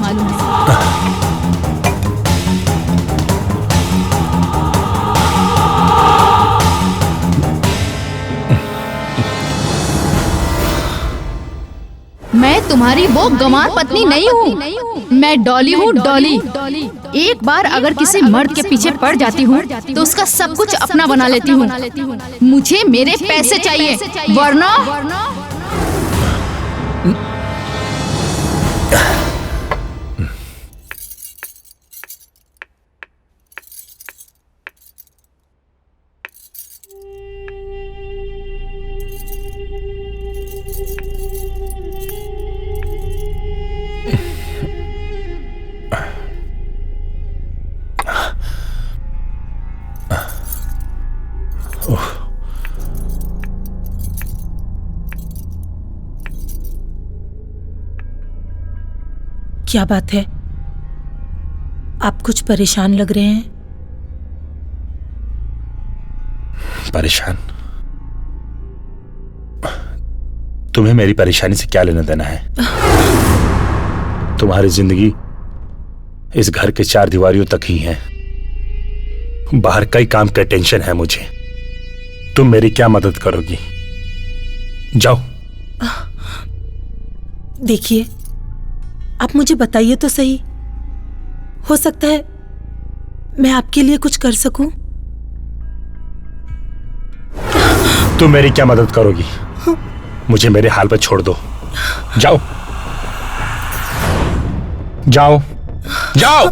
मैं तुम्हारी वो गंवार पत्नी नहीं हूँ, मैं डॉली हूँ, डॉली। एक बार अगर किसी मर्द के पीछे पड़ जाती हूँ तो उसका सब कुछ अपना बना लेती हूँ। मुझे मेरे पैसे चाहिए, वरना क्या बात है? आप कुछ परेशान लग रहे हैं। परेशान? तुम्हें मेरी परेशानी से क्या लेना देना है? तुम्हारी जिंदगी इस घर के चार दीवारियों तक ही है। बाहर कई काम का टेंशन है मुझे। तुम मेरी क्या मदद करोगी? जाओ। देखिए, आप मुझे बताइए तो सही, हो सकता है मैं आपके लिए कुछ कर सकूं। तुम मेरी क्या मदद करोगी? मुझे मेरे हाल पर छोड़ दो। जाओ जाओ जाओ।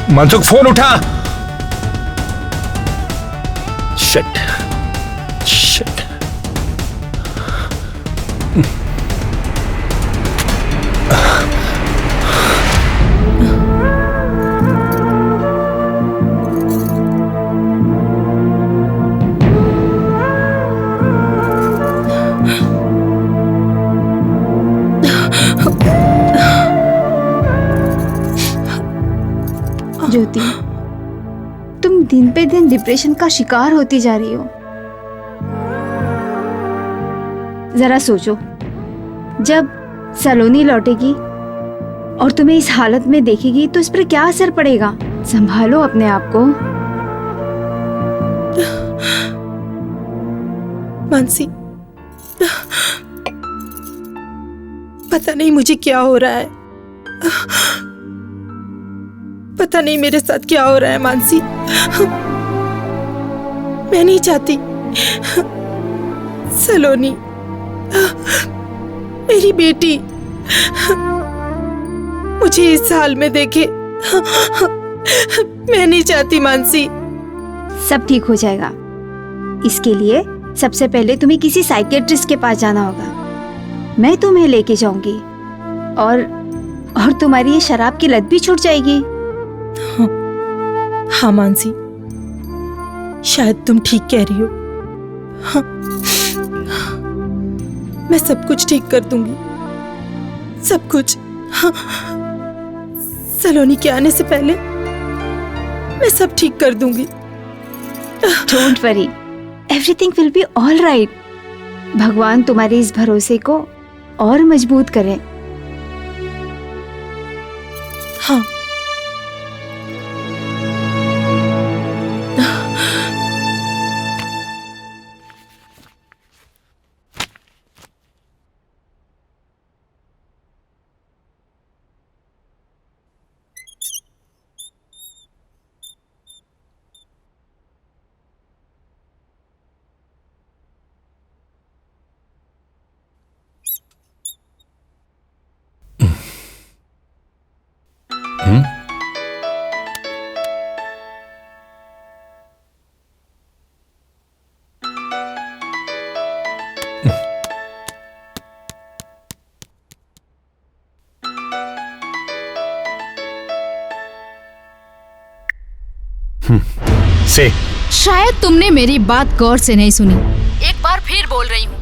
मनसुख, फोन उठा। Shit shit. ज्योति, तुम दिन पे दिन डिप्रेशन का शिकार होती जा रही हो। जरा सोचो, जब सलोनी लौटेगी और तुम्हें इस हालत में देखेगी तो इस पर क्या असर पड़ेगा। संभालो अपने आप को। मानसी, पता नहीं मुझे क्या हो रहा है। पता नहीं मेरे साथ क्या हो रहा है मानसी। मैं नहीं चाहती सलोनी, मेरी बेटी, मुझे इस हाल में देखे। मैं नहीं चाहती मानसी। सब ठीक हो जाएगा। इसके लिए सबसे पहले तुम्हें किसी साइकियाट्रिस्ट के पास जाना होगा। मैं तुम्हें लेके जाऊंगी और तुम्हारी ये शराब की लत भी छूट जाएगी। हाँ मानसी, शायद तुम ठीक कह रही हो। हाँ, मैं सब कुछ ठीक कर दूंगी, सब कुछ। हाँ, सलोनी के आने से पहले मैं सब ठीक कर दूंगी। Don't worry, everything will be all right. भगवान तुम्हारे इस भरोसे को और मजबूत करें। हाँ। से शायद तुमने मेरी बात गौर से नहीं सुनी। एक बार फिर बोल रही हूँ,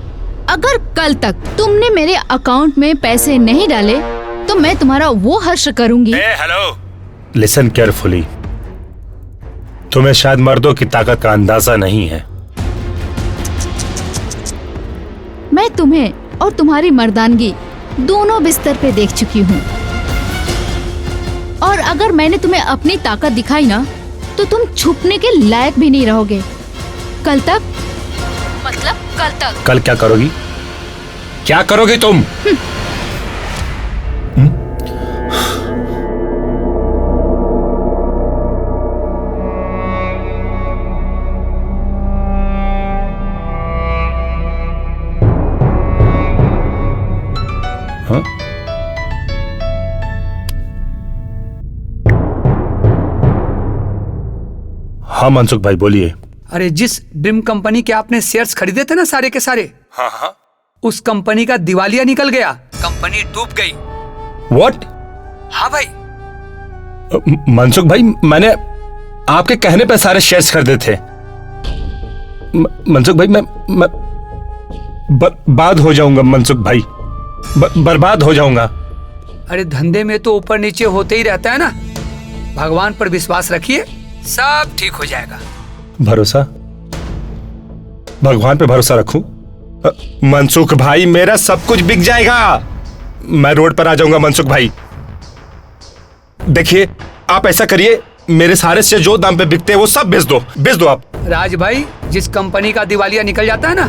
अगर कल तक तुमने मेरे अकाउंट में पैसे नहीं डाले तो मैं तुम्हारा वो हर्ष करूंगी। Hello, listen carefully. तुम्हें शायद मर्दों की ताकत का अंदाजा नहीं है। मैं तुम्हें और तुम्हारी मर्दानगी दोनों बिस्तर पे देख चुकी हूँ, और अगर मैंने तुम्हें अपनी ताकत दिखाई ना तो तुम छुपने के लायक भी नहीं रहोगे। कल तक मतलब कल तक। कल क्या करोगी? क्या करोगी तुम? हाँ? हाँ मनसुख भाई बोलिए। अरे जिस ड्रीम कंपनी के आपने शेयर्स खरीदे थे ना सारे के सारे, हाँ हाँ, उस कंपनी का दिवालिया निकल गया, कंपनी डूब गई। What? हाँ भाई। मनसुख भाई, मैंने आपके कहने पे सारे शेयर्स खरीदे थे। मनसुख भाई, मैं बर्बाद हो जाऊंगा मनसुख भाई, बर्बाद हो जाऊंगा। अरे धंधे में तो ऊपर नीचे होते ही रहता है ना। भगवान पर विश्वास रखिए, सब ठीक हो जाएगा। भरोसा? भगवान पे भरोसा रखूं? मनसुख भाई, मेरा सब कुछ बिक जाएगा। मैं रोड पर आ जाऊंगा मनसुख भाई। देखिए, आप ऐसा करिए, मेरे सारे शेयर जो दाम पे बिकते हैं वो सब बेच दो आप। राज भाई, जिस कंपनी का दिवालिया निकल जाता है ना,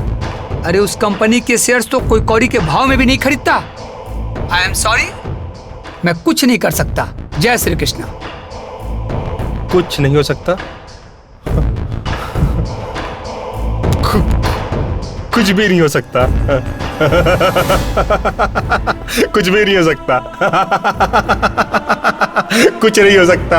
अरे उस कंपनी के शेयर्स तो कोई कौड़ी के भाव में भी नहीं खरीदता। आई एम सॉरी, मैं कुछ नहीं कर सकता। जय श्री कृष्ण। कुछ नहीं हो सकता? कुछ भी नहीं हो सकता। कुछ भी नहीं हो सकता। कुछ नहीं हो सकता।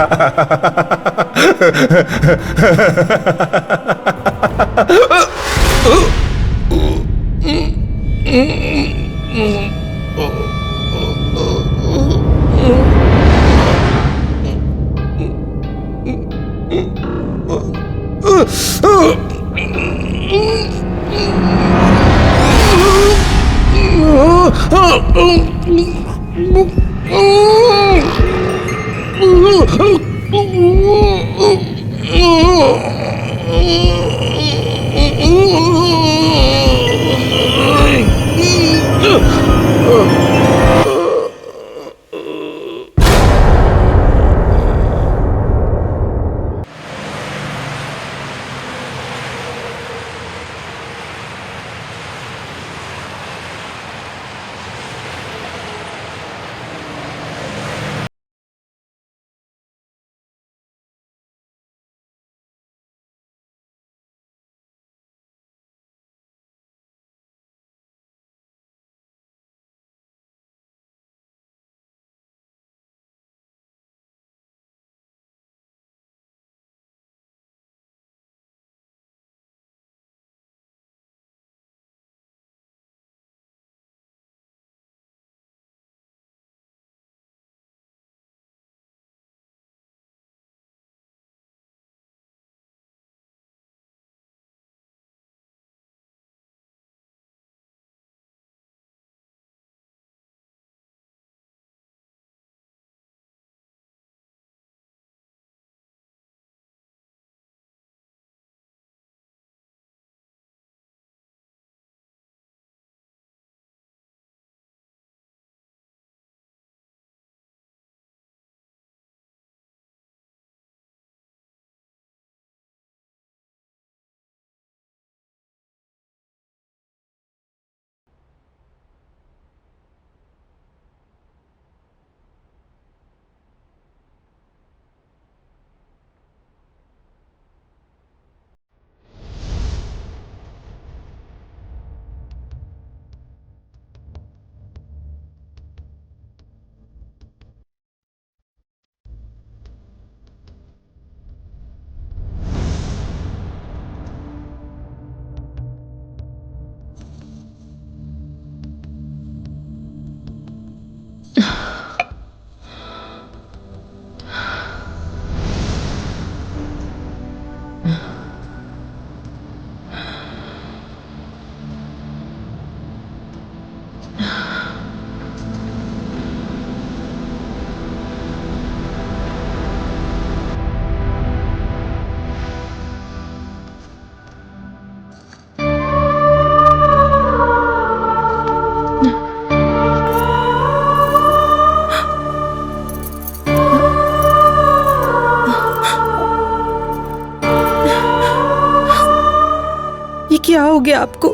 क्या हो गया आपको?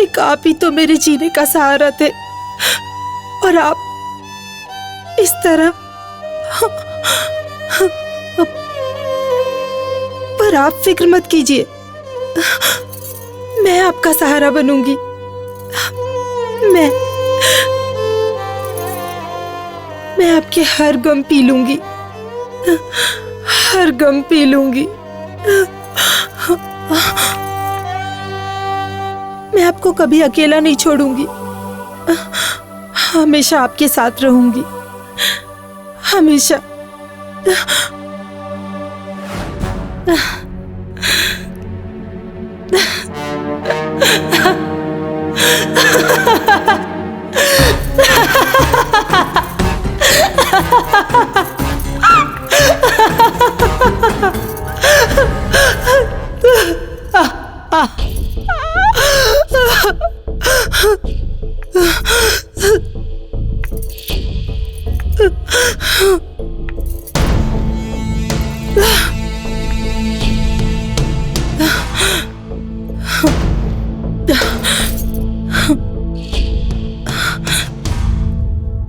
एक आप ही तो मेरे जीने का सहारा थे और आप इस तरह। पर आप फिक्र मत कीजिए, मैं आपका सहारा बनूंगी। मैं आपके हर गम पी लूंगी, हर गम पी लूंगी। मैं आपको कभी अकेला नहीं छोड़ूंगी, हमेशा आपके साथ रहूंगी, हमेशा।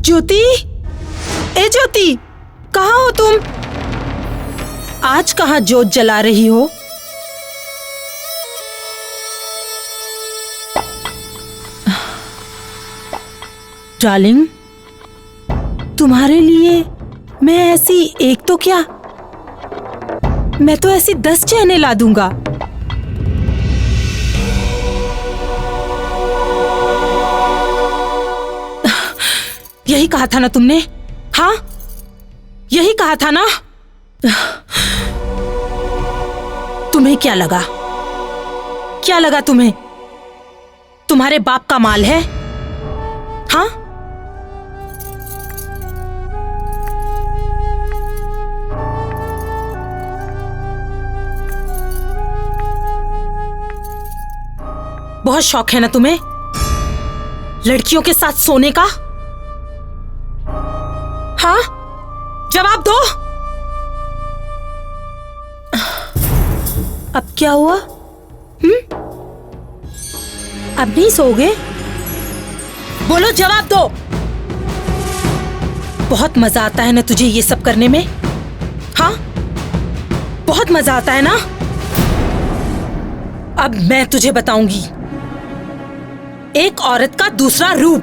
ज्योति, ए ज्योति, कहाँ हो तुम? आज कहाँ जोत जला रही हो? डार्लिंग, तुम्हारे लिए मैं ऐसी एक तो क्या, मैं तो ऐसी 10 चैने ला दूंगा। यही कहा था ना तुमने? हाँ, यही कहा था ना? तुम्हें क्या लगा? क्या लगा तुम्हें? तुम्हारे बाप का माल है? हाँ? बहुत शौक है ना तुम्हें लड़कियों के साथ सोने का? हाँ, जवाब दो। अब क्या हुआ? अब नहीं सोओगे? बोलो, जवाब दो। बहुत मजा आता है ना तुझे ये सब करने में? हाँ, बहुत मजा आता है ना? अब मैं तुझे बताऊंगी एक औरत का दूसरा रूप।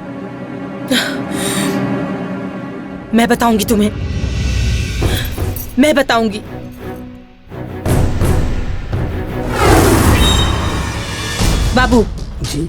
मैं बताऊंगी तुम्हें, मैं बताऊंगी। बाबू जी,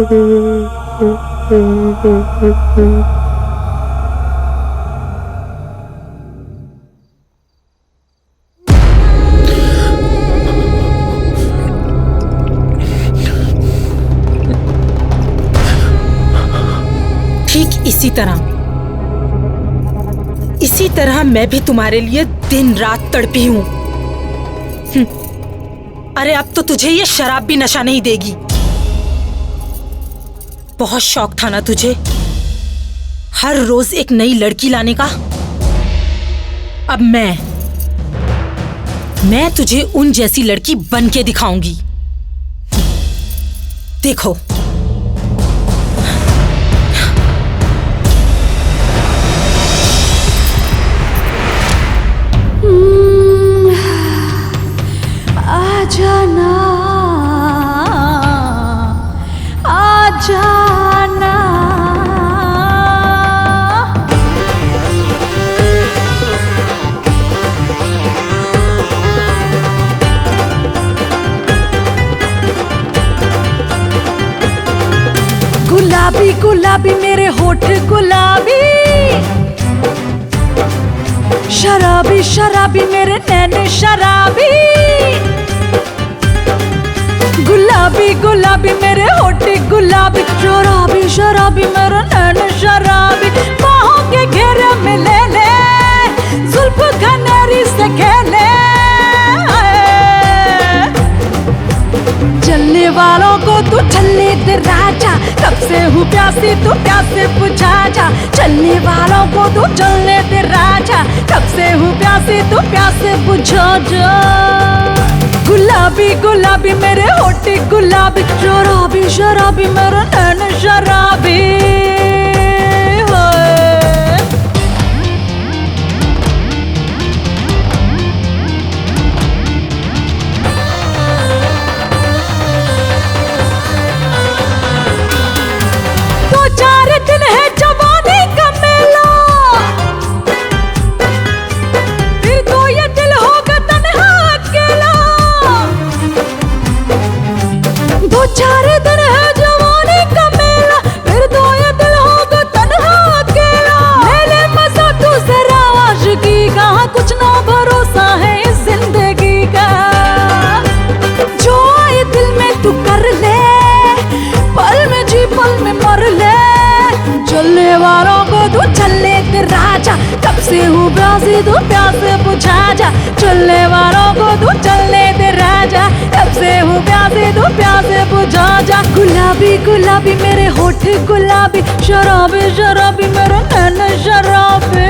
ठीक इसी तरह मैं भी तुम्हारे लिए दिन रात तड़पी हूं। अरे अब तो तुझे ये शराब भी नशा नहीं देगी। बहुत शौक था ना तुझे हर रोज एक नई लड़की लाने का। अब मैं तुझे उन जैसी लड़की बन के दिखाऊंगी। देखो आ जाना आ जाना। गुलाबी गुलाबी मेरे होठ गुलाबी, शराबी शराबी मेरे नैन शराबी। गुलाबी गुलाबी मेरे होठ गुलाबी, शराबी शराबी मेरे नैन शराबी। बाहों के घेरे में ले ले, जुल्फ घनेरी से खेले। चलने वालों को तू चलने दे राजा, कब से हूँ प्यासी तू प्यासे बुझा जा। चलने वालों को तू चलने दे राजा, कब से हूँ प्यासी तू प्यासे बुझा जा। गुलाबी गुलाबी मेरे होठ गुलाबी, शराबी शराबी मेरे नैन शराबी। दो चार दिन है जवानी का मेला, फिर तो ये दिल होगा तन्हा अकेला। दो चार दिन है जवानी का मेला, फिर तो ये दिल होगा तन्हा अकेला। ले ले मजा तू जरा आशिकी का, कुछ ना भरोसा है इस जिंदगी का। जो आए दिल में तू कर ले, पल में जी पल में मर ले। चलने वालों को तू चलने दे राजा, कब से हूँ प्यासी तू प्यासे बुझा जा। चलने वालों को तू चलने दे राजा, कब से हूँ प्यासी तू प्यासे बुझा जा। गुलाबी गुलाबी मेरे होठ गुलाबी, शराबी शराबी मेरे नैन शराबी।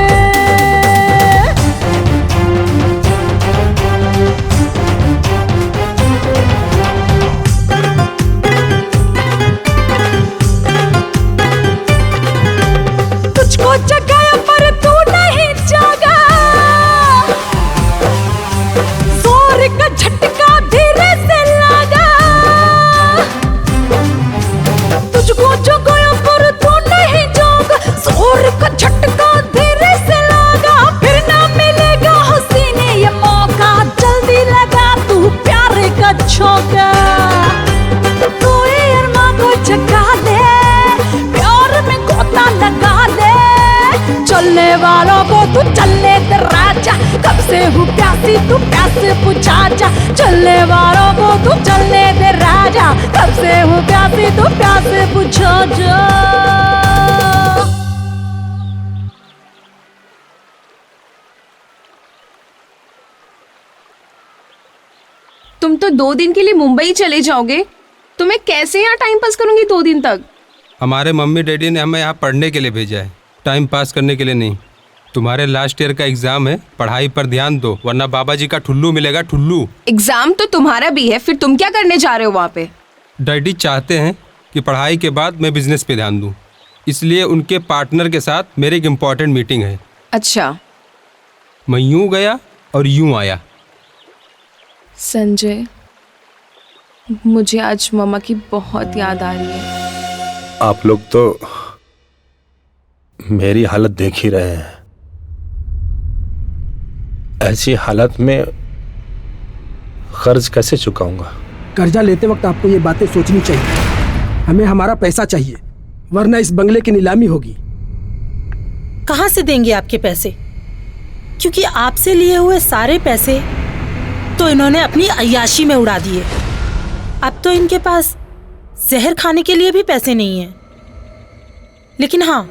तुझको जगाया पर तू नहीं जागा, जोर का झटका धीरे से लगा। तुझको जगाया पर तू नहीं जागा, जोर का झटका धीरे से लगा। फिर ना मिलेगा हसीने ये मौका, जल्दी लगा तू प्यारे का झोंका। कोई अरमा को जगा ले, प्यार में गोता लगा ले। चलने वालों को तू चलने दे राजा, कब से हूँ प्यासी तू प्यासे बुझा जा। चलने वालों को तू चलने दे राजा, कब से हूँ प्यासी तू प्यासे बुझा जा। तुम तो 2 दिन के लिए मुंबई चले जाओगे, तो मैं कैसे यहाँ टाइम पास करूंगी 2 दिन तक? हमारे मम्मी डैडी ने हमें यहाँ पढ़ने के लिए भेजा है, टाइम पास करने के लिए नहीं। तुम्हारे लास्ट ईयर का एग्जाम है, पढ़ाई पर ध्यान दो, वरना बाबा जी का ठुल्लू मिलेगा ठुल्लू। एग्जाम तो तुम्हारा भी है, फिर तुम क्या करने जा रहे हो वहाँ पे? डैडी चाहते हैं कि पढ़ाई के बाद मैं बिजनेस पे ध्यान दूँ, इसलिए उनके पार्टनर के साथ मेरी एक इम्पॉर्टेंट मीटिंग है। अच्छा। मैं यूँ गया और यूँ आया। संजय, मुझे आज मम्मा की बहुत याद आ रही है। आप लोग तो मेरी हालत देख ही रहे हैं। ऐसी हालत में कर्ज कैसे चुकाऊंगा? कर्जा लेते वक्त आपको ये बातें सोचनी चाहिए। हमें हमारा पैसा चाहिए, वरना इस बंगले की नीलामी होगी। कहाँ से देंगे आपके पैसे? क्योंकि आपसे लिए हुए सारे पैसे तो इन्होंने अपनी अय्याशी में उड़ा दिए। अब तो इनके पास जहर खाने के लिए भी पैसे नहीं हैं। लेकिन हाँ,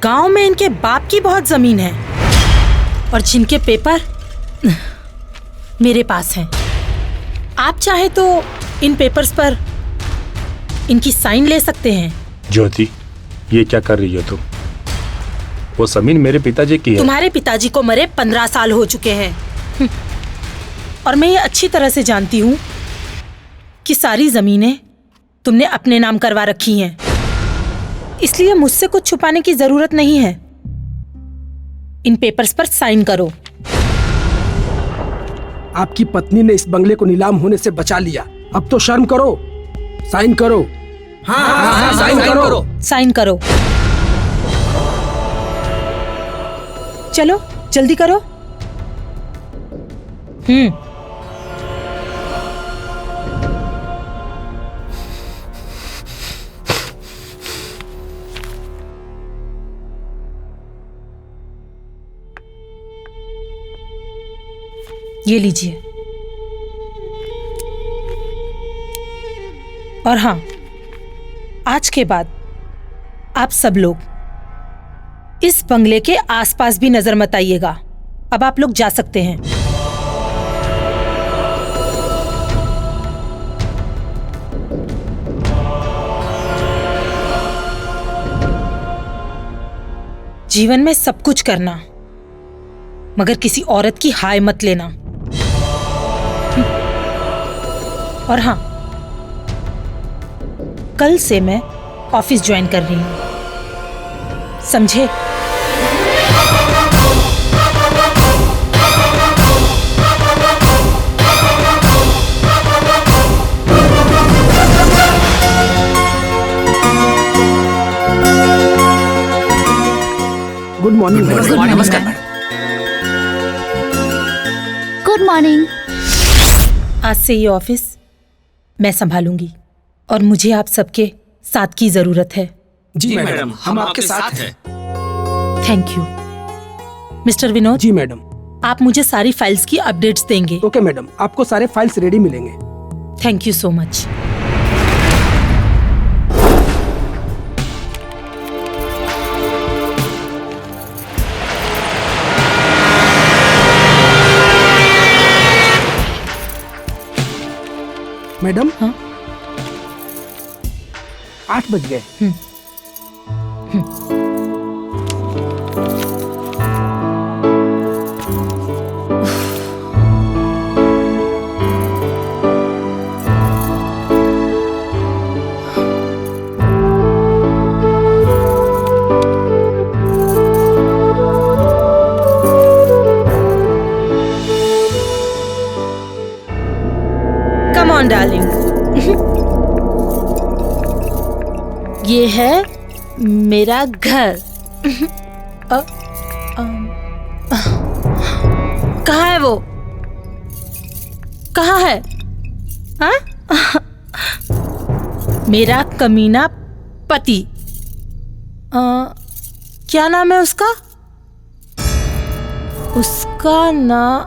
गांव में इनके बाप की बहुत जमीन है और जिनके पेपर मेरे पास हैं। आप चाहे तो इन पेपर्स पर इनकी साइन ले सकते हैं। ज्योति, ये क्या कर रही हो तुम? वो जमीन मेरे पिताजी की है। तुम्हारे पिताजी को मरे 15 साल हो चुके हैं और मैं ये अच्छी तरह से जानती हूँ कि सारी जमीनें तुमने अपने नाम करवा रखी हैं। इसलिए मुझसे कुछ छुपाने की जरूरत नहीं है। इन पेपर्स पर साइन करो। आपकी पत्नी ने इस बंगले को नीलाम होने से बचा लिया, अब तो शर्म करो। साइन करो। हाँ, साइन करो। साइन करो। चलो जल्दी करो। ये लीजिए। और हाँ, आज के बाद आप सब लोग इस बंगले के आसपास भी नजर मत आइएगा। अब आप लोग जा सकते हैं। जीवन में सब कुछ करना, मगर किसी औरत की हाय मत लेना। और हाँ, कल से मैं ऑफिस ज्वाइन कर रही हूं, समझे? Good morning. नमस्कार। Good morning. आज से ये ऑफिस मैं संभालूंगी और मुझे आप सबके साथ की जरूरत है। जी मैडम, हम आपके साथ हैं। Thank you. मिस्टर विनोद। जी मैडम। आप मुझे सारी फाइल्स की अपडेट्स देंगे। ओके मैडम, आपको सारे फाइल्स रेडी मिलेंगे। Thank you so much. Madam. हाँ? 8 बज गए। Come on, darling. ये है मेरा घर। कहाँ है वो? कहाँ है? हाँ? मेरा कमीना पति। क्या नाम है उसका? उसका नाम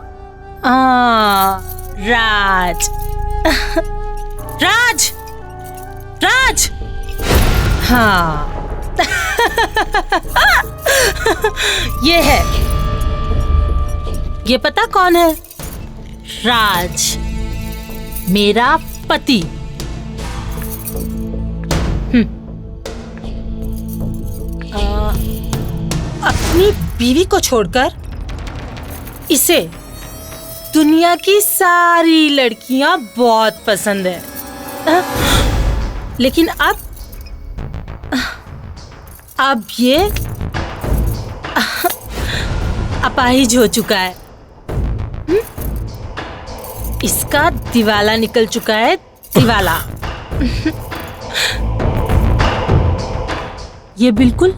राज। राज। राज। हाँ। ये है। ये पता कौन है? राज, मेरा पति। अपनी बीवी को छोड़कर इसे दुनिया की सारी लड़कियां बहुत पसंद है। लेकिन अब ये अपाहिज हो चुका है। इसका दिवाला निकल चुका है, दिवाला। ये बिल्कुल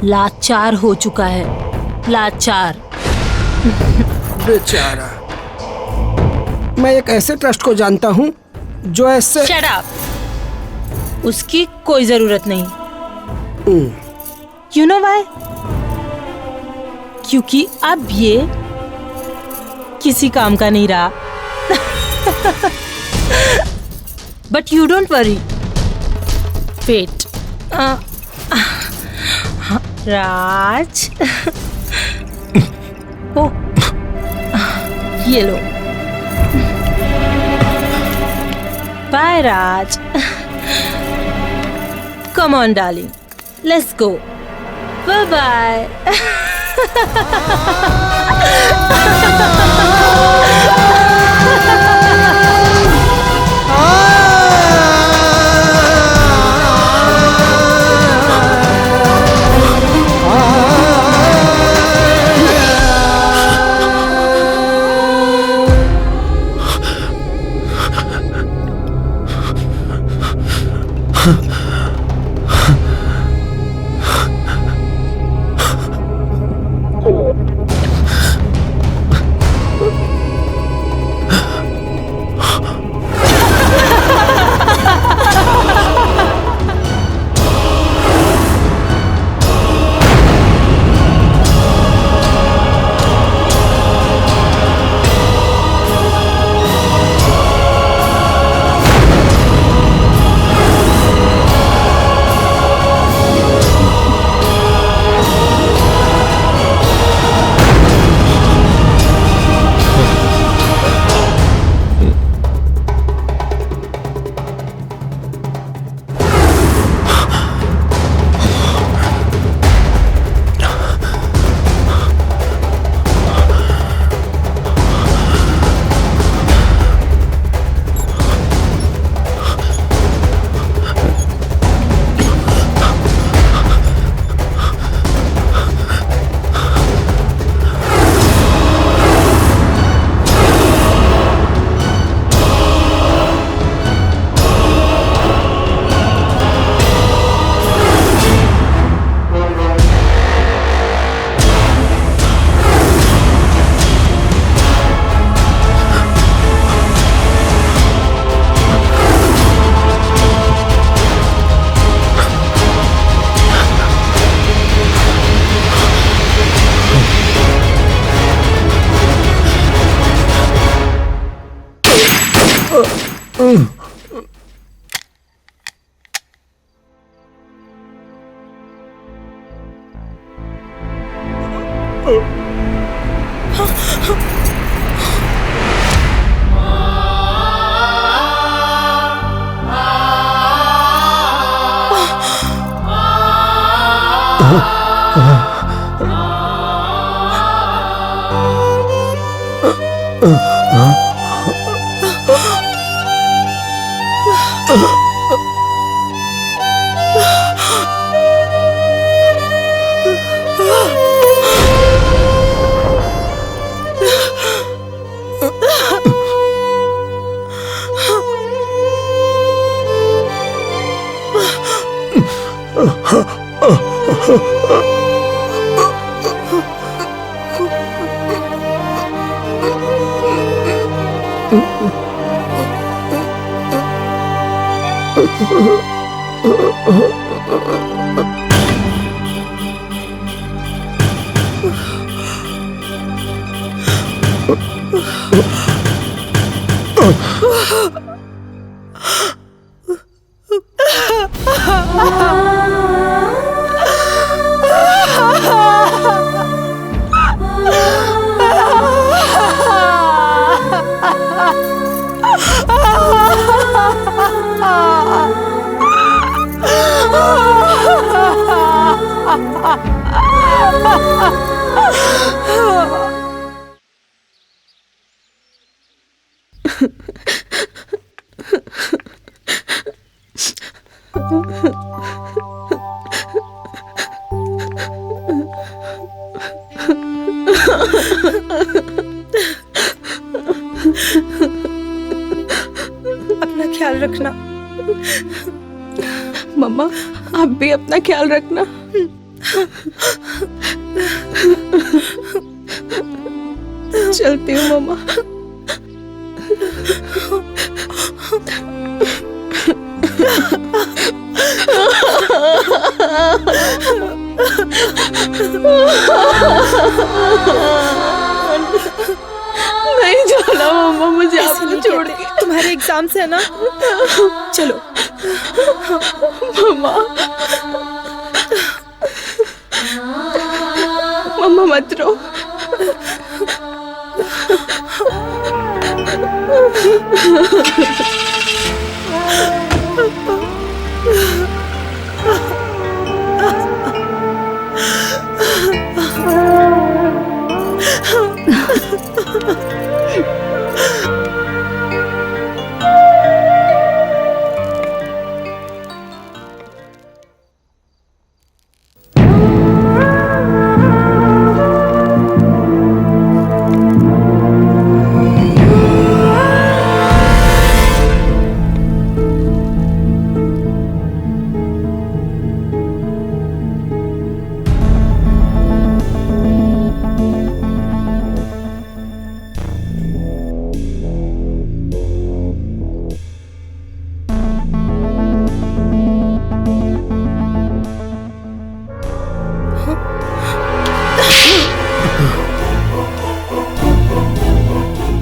लाचार हो चुका है, लाचार। बेचारा। मैं एक ऐसे ट्रस्ट को जानता हूँ जो ऐसे। Shut up. उसकी कोई जरूरत नहीं। You know why? क्योंकि अब ये किसी काम का नहीं रहा। But you don't worry. Wait. Raj. Oh, ये लो। Bye Raj. Come on darling, let's go. Bye bye. अपना ख्याल रखना। मम्मा, आप भी अपना ख्याल रखना। चलती हूँ मम्मा। नहीं जाना मम्मा मुझे आपको छोड़ के। तुम्हारे एग्जाम से है ना, चलो मम्मा मम्मा मत रो।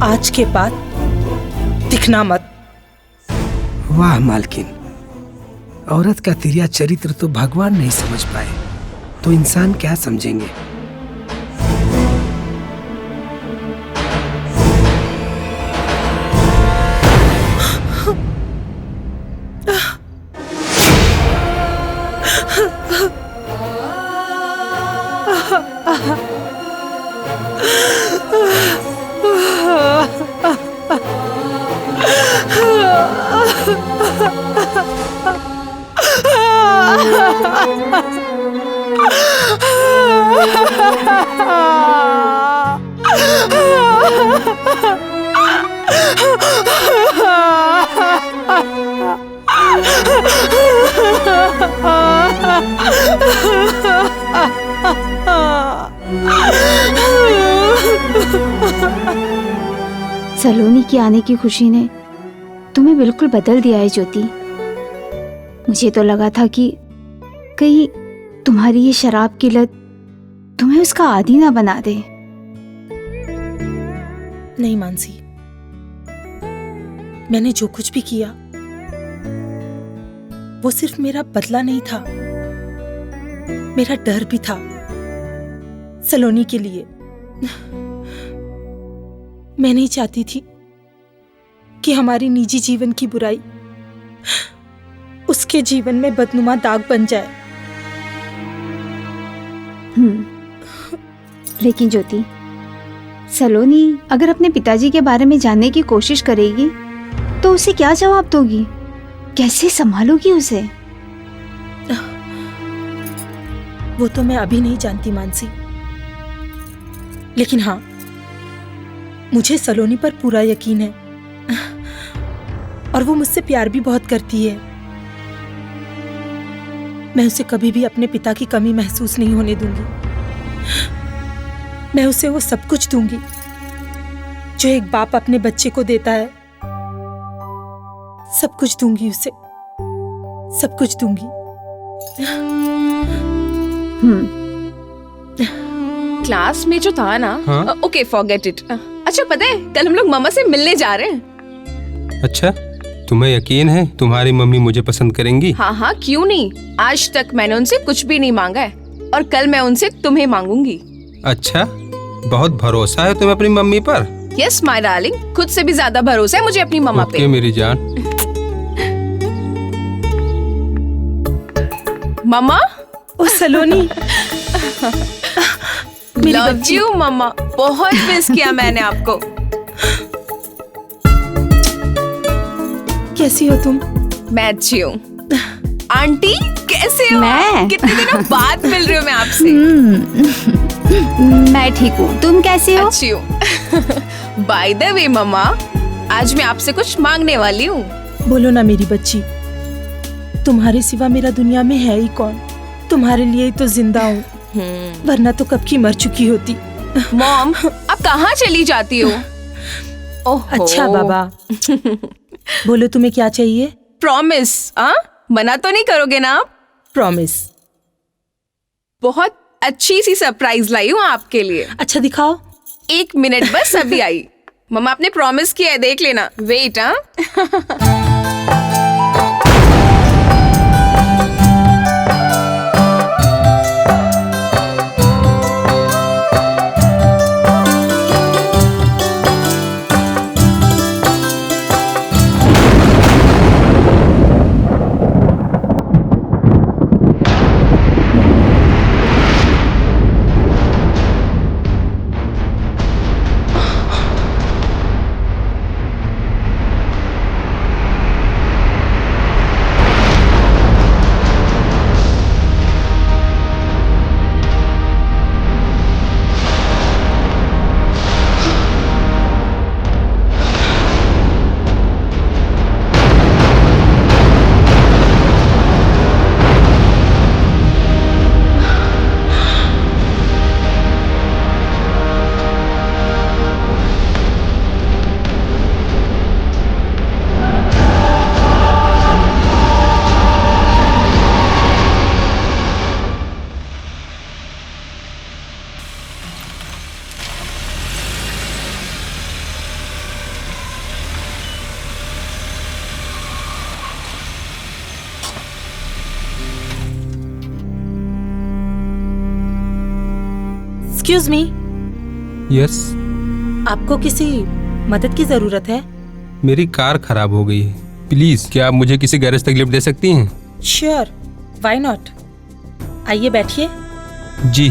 आज के बाद दिखना मत। वाह मालकिन, औरत का तिरिया चरित्र तो भगवान नहीं समझ पाए तो इंसान क्या समझेंगे। सलोनी के आने की खुशी ने तुम्हें बिल्कुल बदल दिया है ज्योति। मुझे तो लगा था कि कहीं तुम्हारी ये शराब की लत तुम्हें उसका आदी ना बना दे। नहीं मानसी, मैंने जो कुछ भी किया वो सिर्फ मेरा बदला नहीं था, मेरा डर भी था सलोनी के लिए। मैं नहीं चाहती थी कि हमारी निजी जीवन की बुराई उसके जीवन में बदनुमा दाग बन जाए। लेकिन ज्योति, सलोनी अगर अपने पिताजी के बारे में जानने की कोशिश करेगी तो उसे क्या जवाब दोगी? कैसे संभालोगी उसे? वो तो मैं अभी नहीं जानती मानसी, लेकिन हाँ, मुझे सलोनी पर पूरा यकीन है और वो मुझसे प्यार भी बहुत करती है। मैं उसे कभी भी अपने पिता की कमी महसूस नहीं होने दूंगी। मैं उसे वो सब कुछ दूंगी जो एक बाप अपने बच्चे को देता है। सब कुछ दूंगी उसे, सब कुछ दूंगी। क्लास में जो था ना, हाँ? Okay forget it. अच्छा पता है, कल हम लोग मामा से मिलने जा रहे हैं। अच्छा, तुम्हें यकीन है तुम्हारी मम्मी मुझे पसंद करेंगी? हाँ हाँ, क्यों नहीं। आज तक मैंने उनसे कुछ भी नहीं मांगा है और कल मैं उनसे तुम्हें मांगूंगी। अच्छा, बहुत भरोसा है तुम्हें अपनी मम्मी पर? यस माय डार्लिंग, खुद से भी ज्यादा भरोसा है मुझे अपनी मम्मा पे। ओके मेरी जान। मम्मा। ओ सलोनी। लव यू मम्मा, बहुत मिस किया मैंने आपको। कैसी हो तुम? मैं अच्छी हूँ। आंटी कैसे हो? मैं? कितने दिनों बाद मिल रही हूँ मैं आपसे। मैं ठीक हूँ, तुम कैसे हो? अच्छी हूँ। बाय द वे मम्मा, आज मैं आपसे कुछ मांगने वाली हूँ। बोलो ना मेरी बच्ची, तुम्हारे सिवा मेरा दुनिया में है ही कौन? तुम्हारे लिए ही तो जिंदा हूँ, वरना तो कब की मर चुकी होती। मॉम, आप कहाँ चली जाती हो? ओहो। अच्छा बाबा, बोलो तुम्हें क्या चाहिए? प्रॉमिस, हाँ? मना तो नहीं करोगे ना आप? प्रॉमिस। बहुत अच्छी सी सरप्राइज लाई हूँ आपके लिए। अच्छा दिखाओ। 1 मिनट बस, अभी आई। मम्मा आपने प्रॉमिस किया है, देख लेना। वेट। हाँ एक्सक्यूज मी। यस। आपको किसी मदद की जरूरत है? मेरी कार खराब हो गई है, प्लीज क्या आप मुझे किसी गैरेज तक लिफ्ट दे सकती हैं? Sure, why not. आइए बैठिए। जी।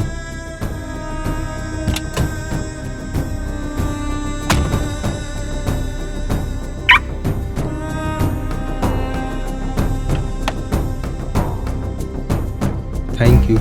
Thank you.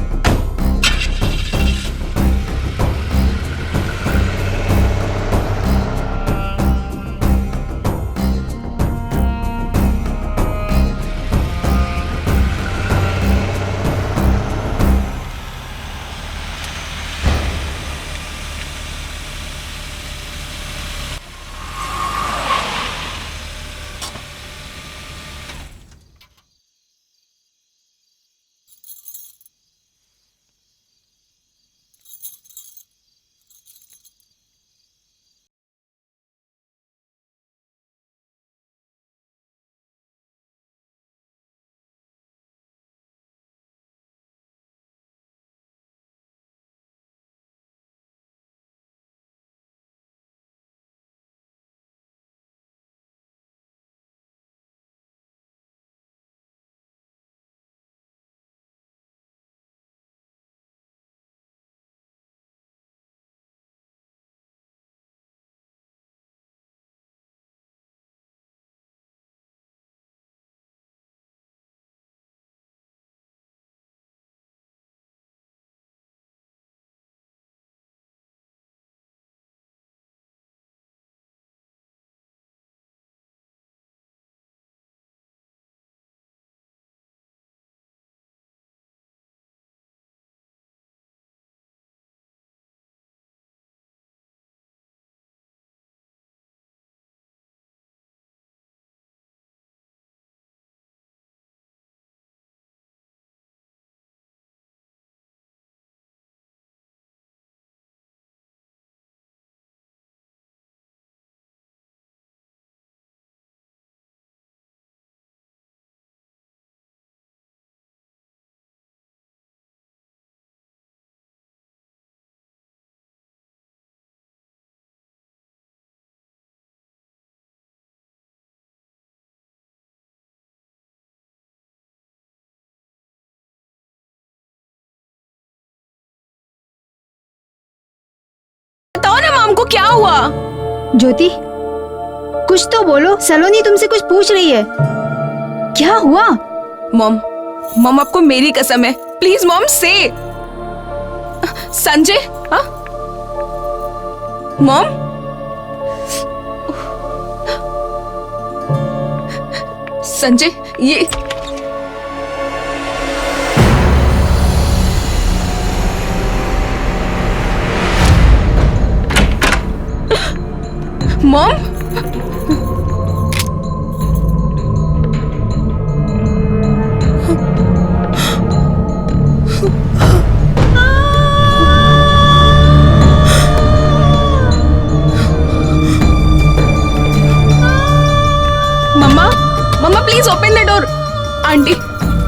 बताओ ना मॉम को क्या हुआ? ज्योति, कुछ तो बोलो। सलोनी तुमसे कुछ पूछ रही है, क्या हुआ? मॉम आपको मेरी कसम है, प्लीज मॉम से। संजय। हाँ मॉम। संजय ये mom. Please open the door. Aunty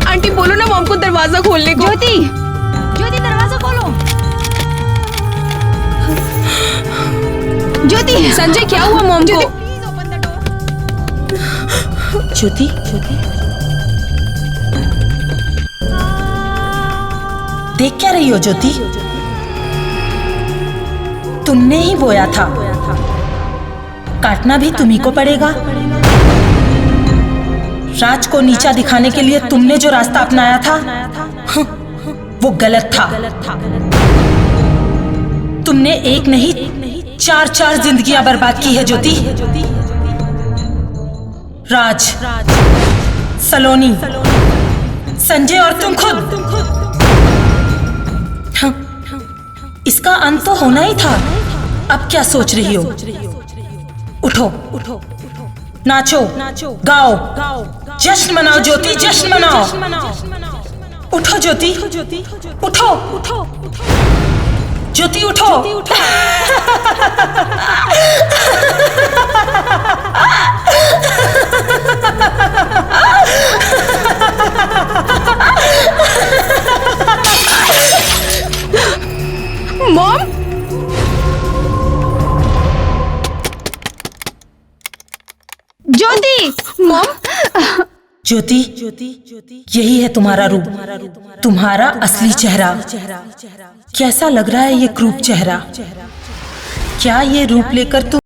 aunty बोलो ना मॉम को दरवाजा खोलने को। ज्योति ज्योति दरवाजा खोलो। ज्योति संजय क्या हुआ मॉम को? ज्योति ज्योति देख क्या रही हो ज्योति? तुमने ही बोया था, काटना भी तुम्ही को पड़ेगा। राज को नीचा दिखाने के लिए तुमने जो रास्ता अपनाया था वो गलत था। तुमने एक नहीं 4 जिंदगियां बर्बाद की है ज्योति। राज, सलोनी, संजय और तुम खुद। इसका अंत तो होना ही था। अब क्या सोच रही हो? उठो उठो, नाचो गाओ, जश्न मनाओ ज्योति, जश्न मनाओ। उठो ज्योति, उठो ज्योति, उठो। मॉम, ज्योति, मॉम। ज्योति, यही है तुम्हारा रूप, तुम्हारा असली चेहरा। कैसा लग रहा है ये क्रूप चेहरा? क्या ये रूप लेकर तुम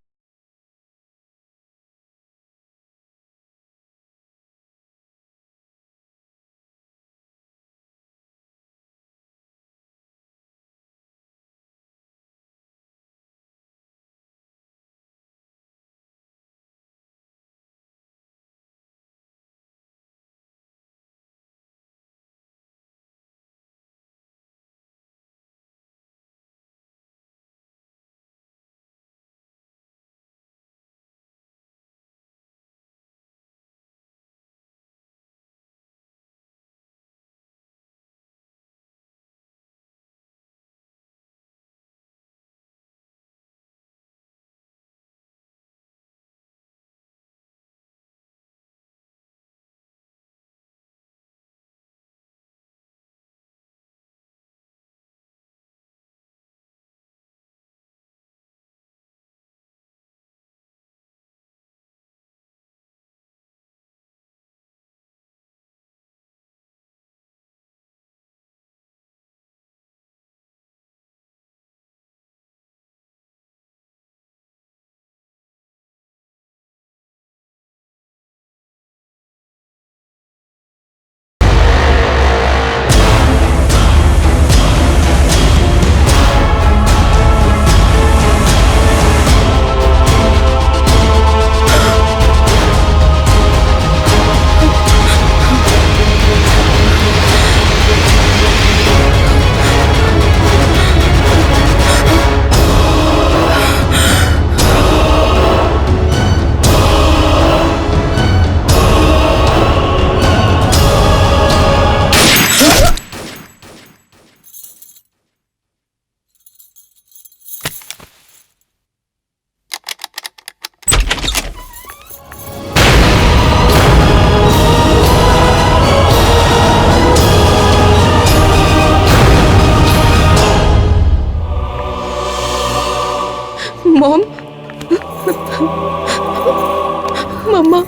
मॉम, मम्मा,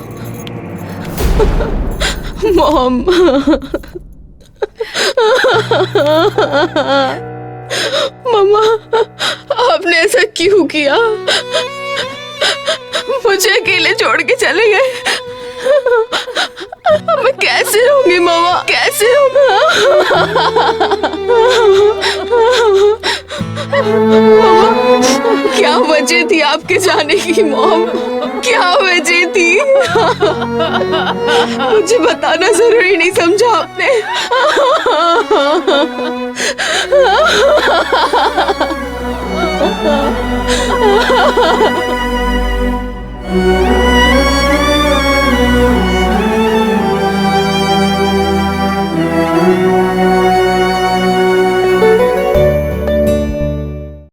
मॉम, मम्मा, आपने ऐसा क्यों किया? मुझे अकेले छोड़ के चले गए। मैं कैसे रहूंगी मम्मा, कैसे रहूंगा? क्या वजह थी आपके जाने की मॉम? क्या वजह थी? मुझे बताना जरूरी नहीं समझा आपने?